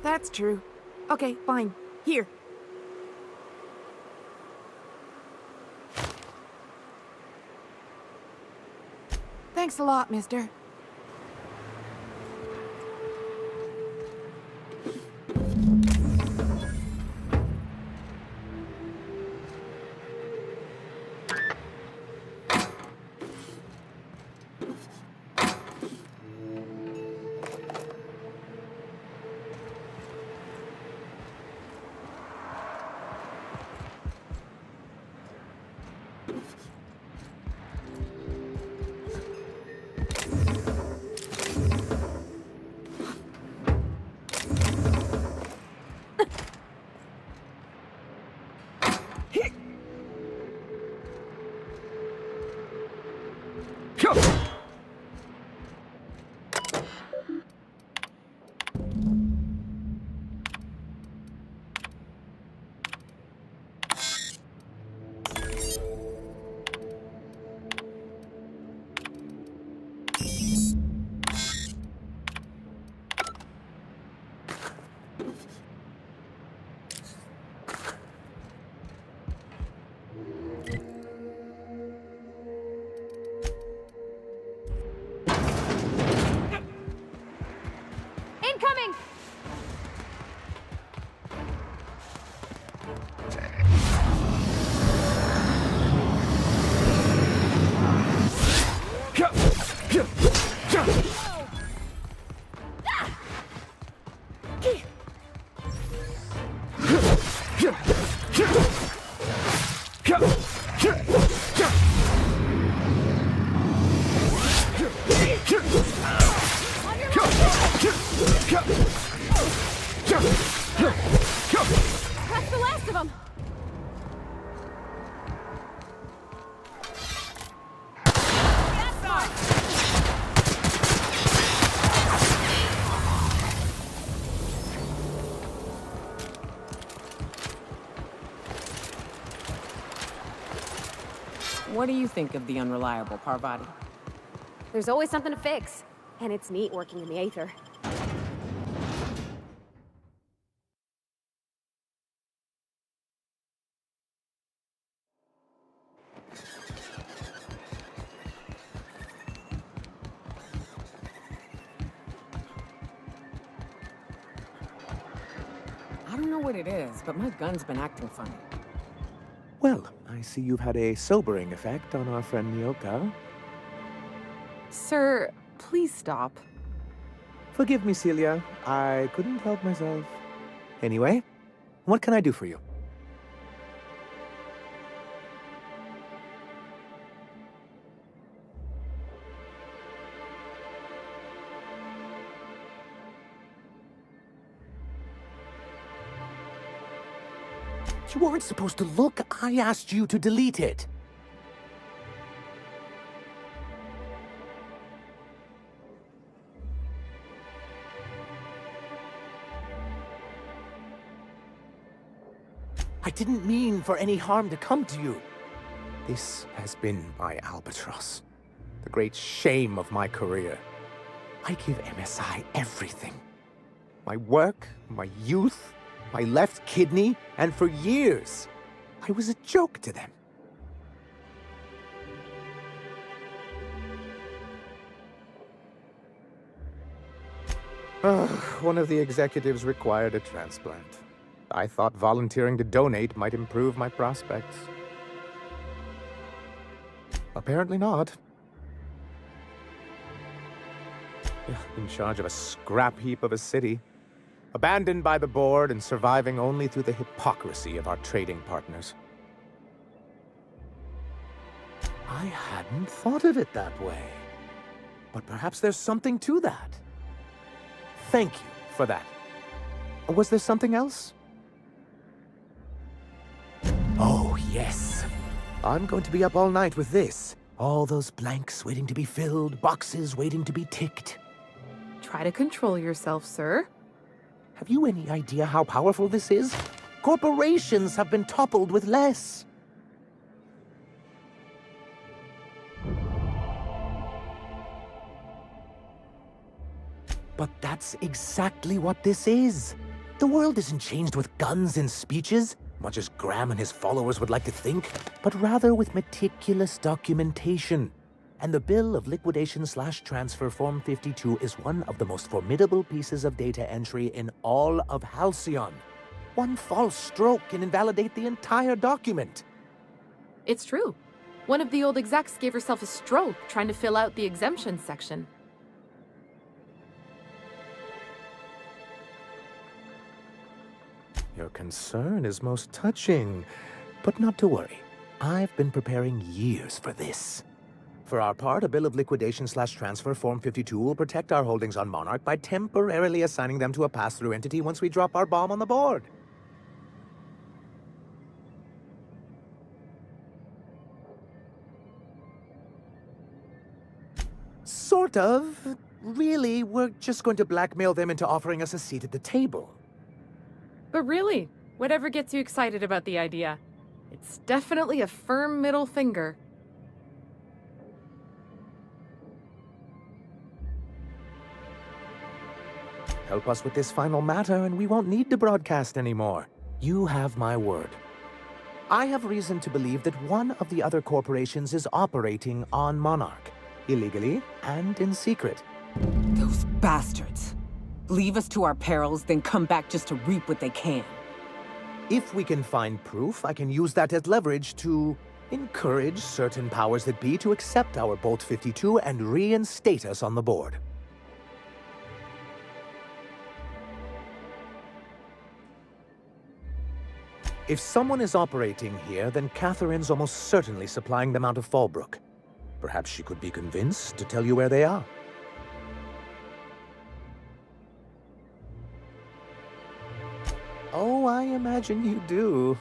That's true. Okay, fine. Here. Thanks a lot, mister. What do you think of the unreliable Parvati? There's always something to fix, and it's neat working in the Aether. I don't know what it is, but my gun's been acting funny. Well, I see you've had a sobering effect on our friend Nyoka. Sir, please stop. Forgive me, Celia. I couldn't help myself. Anyway, what can I do for you? You weren't supposed to look. I asked you to delete it. I didn't mean for any harm to come to you. This has been my albatross. The great shame of my career. I give MSI everything. My work, my youth, my left kidney, and for years, I was a joke to them. One of the executives required a transplant. I thought volunteering to donate might improve my prospects. Apparently not. In charge of a scrap heap of a city. Abandoned by the board and surviving only through the hypocrisy of our trading partners. I hadn't thought of it that way. But perhaps there's something to that. Thank you for that. Was there something else? Oh, yes. I'm going to be up all night with this. All those blanks waiting to be filled, boxes waiting to be ticked. Try to control yourself, sir. Have you any idea how powerful this is? Corporations have been toppled with less. But that's exactly what this is. The world isn't changed with guns and speeches, much as Graham and his followers would like to think, but rather with meticulous documentation. And the Bill of Liquidation/Transfer Form 52 is one of the most formidable pieces of data entry in all of Halcyon. One false stroke can invalidate the entire document. It's true. One of the old execs gave herself a stroke trying to fill out the exemption section. Your concern is most touching, but not to worry. I've been preparing years for this. For our part, a Bill of Liquidation/Transfer Form 52 will protect our holdings on Monarch by temporarily assigning them to a pass-through entity once we drop our bomb on the board. Sort of. Really, we're just going to blackmail them into offering us a seat at the table. But really, whatever gets you excited about the idea, it's definitely a firm middle finger. Help us with this final matter, and we won't need to broadcast anymore. You have my word. I have reason to believe that one of the other corporations is operating on Monarch, illegally and in secret. Those bastards. Leave us to our perils, then come back just to reap what they can. If we can find proof, I can use that as leverage to encourage certain powers that be to accept our Bolt 52 and reinstate us on the board. If someone is operating here, then Catherine's almost certainly supplying them out of Fallbrook. Perhaps she could be convinced to tell you where they are. Oh, I imagine you do.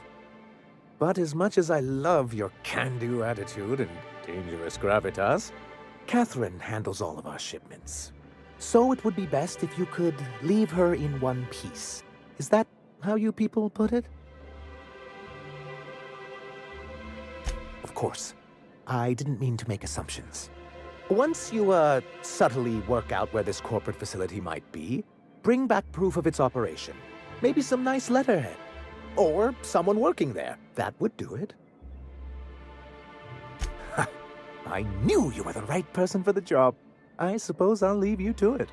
But as much as I love your can-do attitude and dangerous gravitas, Catherine handles all of our shipments. So it would be best if you could leave her in one piece. Is that how you people put it? Of course. I didn't mean to make assumptions. Once you, subtly work out where this corporate facility might be, bring back proof of its operation. Maybe some nice letterhead. Or someone working there. That would do it. I knew you were the right person for the job. I suppose I'll leave you to it.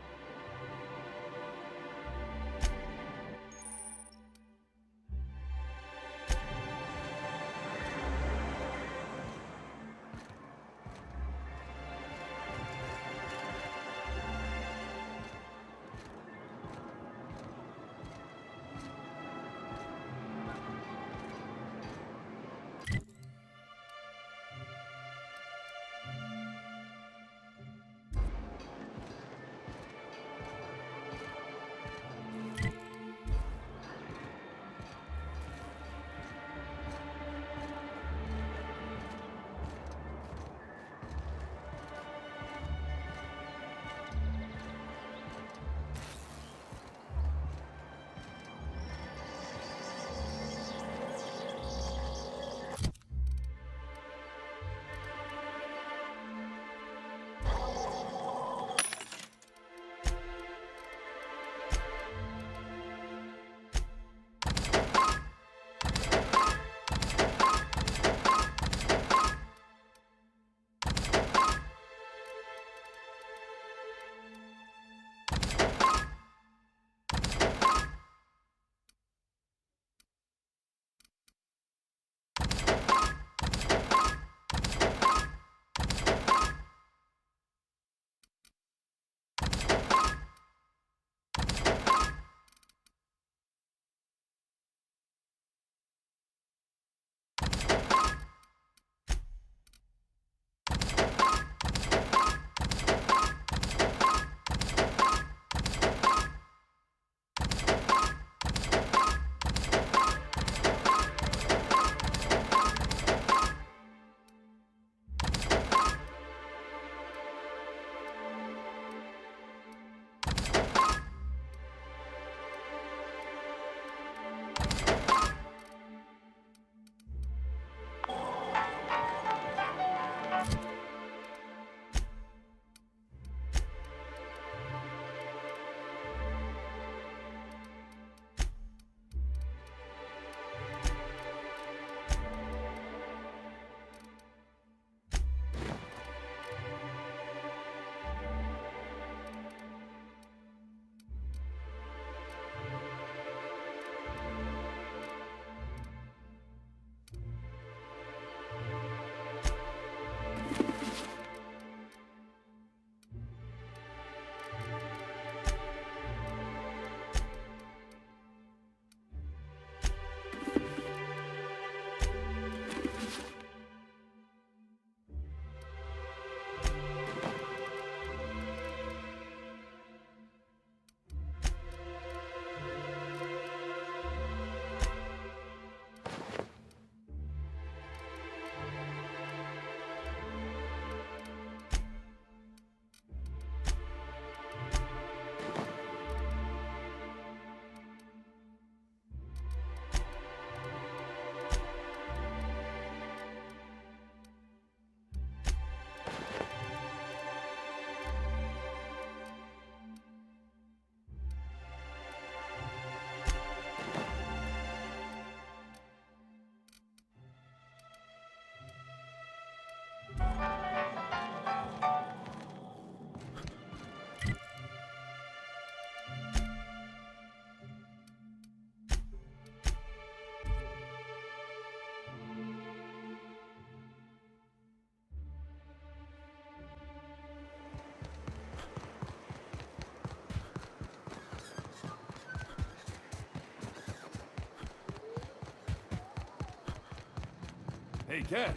Hey, Cass.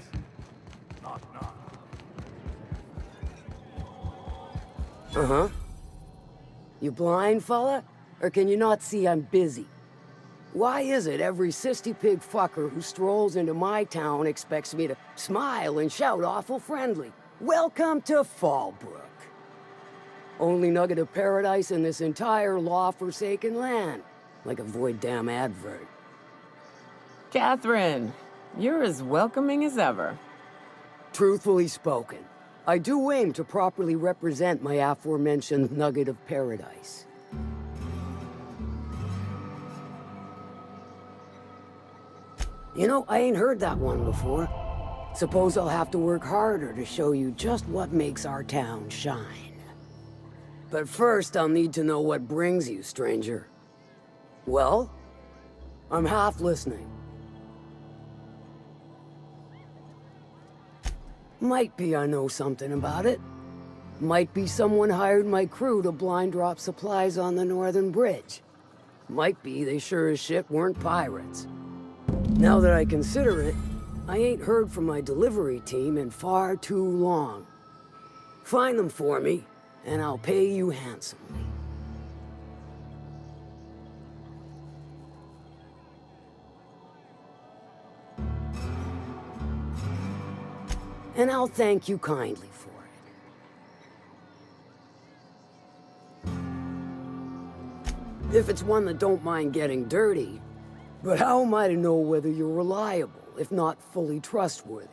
Knock, knock. Uh-huh. You blind, fella? Or can you not see I'm busy? Why is it every sissy pig fucker who strolls into my town expects me to smile and shout awful friendly? Welcome to Fallbrook. Only nugget of paradise in this entire law-forsaken land. Like a void damn advert. Catherine, you're as welcoming as ever. Truthfully spoken, I do aim to properly represent my aforementioned nugget of paradise. You know, I ain't heard that one before. Suppose I'll have to work harder to show you just what makes our town shine. But first, I'll need to know what brings you, stranger. Well, I'm half listening. Might be I know something about it. Might be someone hired my crew to blind drop supplies on the northern bridge. Might be they sure as shit weren't pirates. Now that I consider it, I ain't heard from my delivery team in far too long. Find them for me, and I'll pay you handsomely. And I'll thank you kindly for it. If it's one that don't mind getting dirty, but how am I to know whether you're reliable, if not fully trustworthy?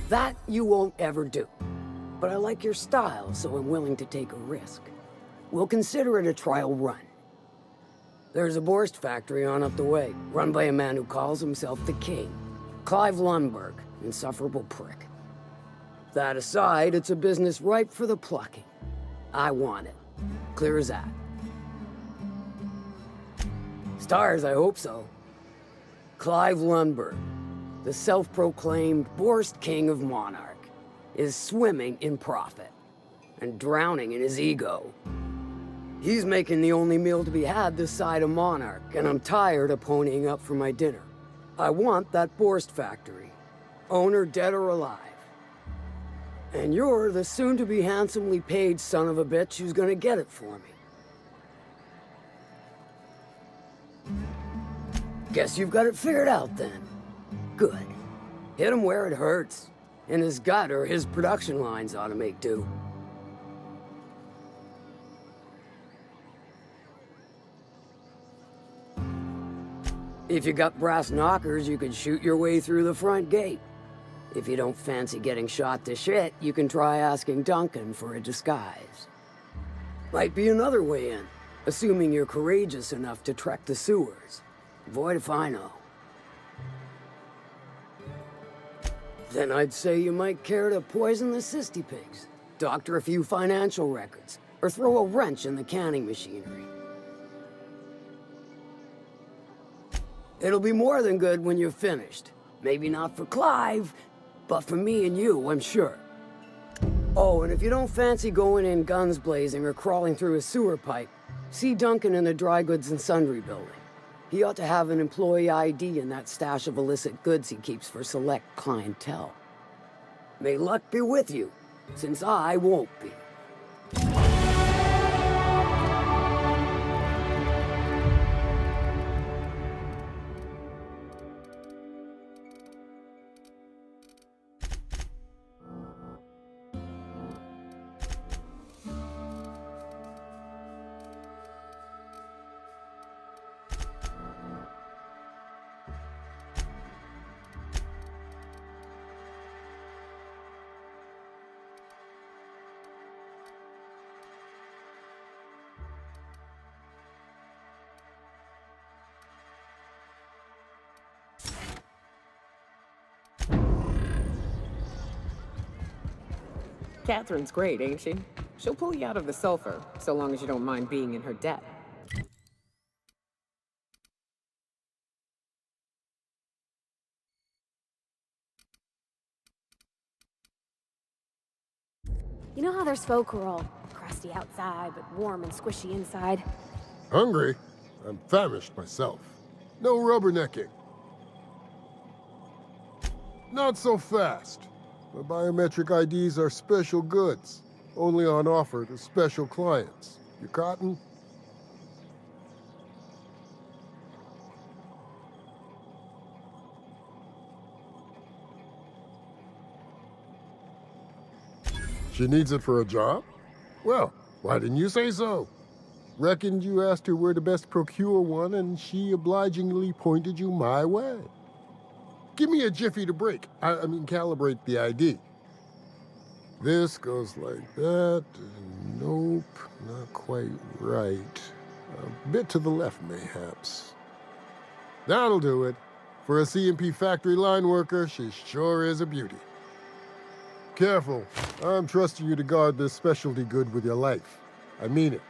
That you won't ever do. But I like your style, so I'm willing to take a risk. We'll consider it a trial run. There's a Borst factory on up the way, run by a man who calls himself the King. Clive Lundberg, insufferable prick. That aside, it's a business ripe for the plucking. I want it. Clear as that. Stars, I hope so. Clive Lundberg, the self-proclaimed Borst King of Monarch, is swimming in profit and drowning in his ego. He's making the only meal to be had this side of Monarch, and I'm tired of ponying up for my dinner. I want that Borst factory, owner dead or alive. And you're the soon-to-be handsomely paid son of a bitch who's gonna get it for me. Guess you've got it figured out then. Good. Hit him where it hurts. In his gut, or his production lines ought to make do. If you got brass knockers, you could shoot your way through the front gate. If you don't fancy getting shot to shit, you can try asking Duncan for a disguise. Might be another way in, assuming you're courageous enough to trek the sewers. Void if I know. Then I'd say you might care to poison the cysty pigs, doctor a few financial records, or throw a wrench in the canning machinery. It'll be more than good when you're finished. Maybe not for Clive, but for me and you, I'm sure. Oh, and if you don't fancy going in guns blazing or crawling through a sewer pipe, see Duncan in the dry goods and sundry building. He ought to have an employee ID in that stash of illicit goods he keeps for select clientele. May luck be with you, since I won't be. Catherine's great, ain't she? She'll pull you out of the sulfur, so long as you don't mind being in her debt. You know how there's folk who are all crusty outside, but warm and squishy inside? Hungry? I'm famished myself. No rubbernecking. Not so fast. My biometric IDs are special goods, only on offer to special clients. You cotton? She needs it for a job? Well, why didn't you say so? Reckoned you asked her where to best procure one, and she obligingly pointed you my way. Give me a jiffy to break. I mean, calibrate the ID. This goes like that. Nope, not quite right. A bit to the left, mayhaps. That'll do it. For a C&P factory line worker, she sure is a beauty. Careful. I'm trusting you to guard this specialty good with your life. I mean it.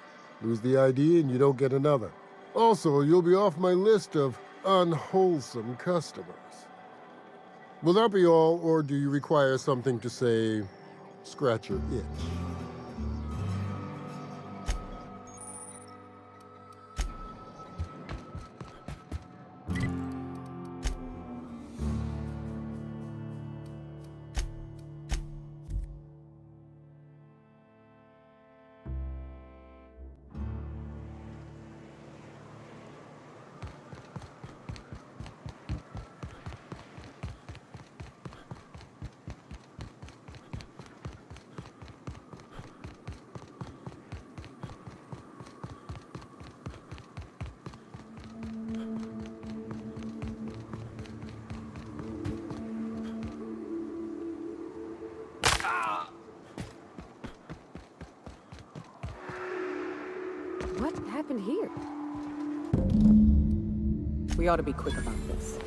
Lose the ID and you don't get another. Also, you'll be off my list of unwholesome customers. Will that be all, or do you require something to say, scratch your itch? What happened here? We ought to be quick about this.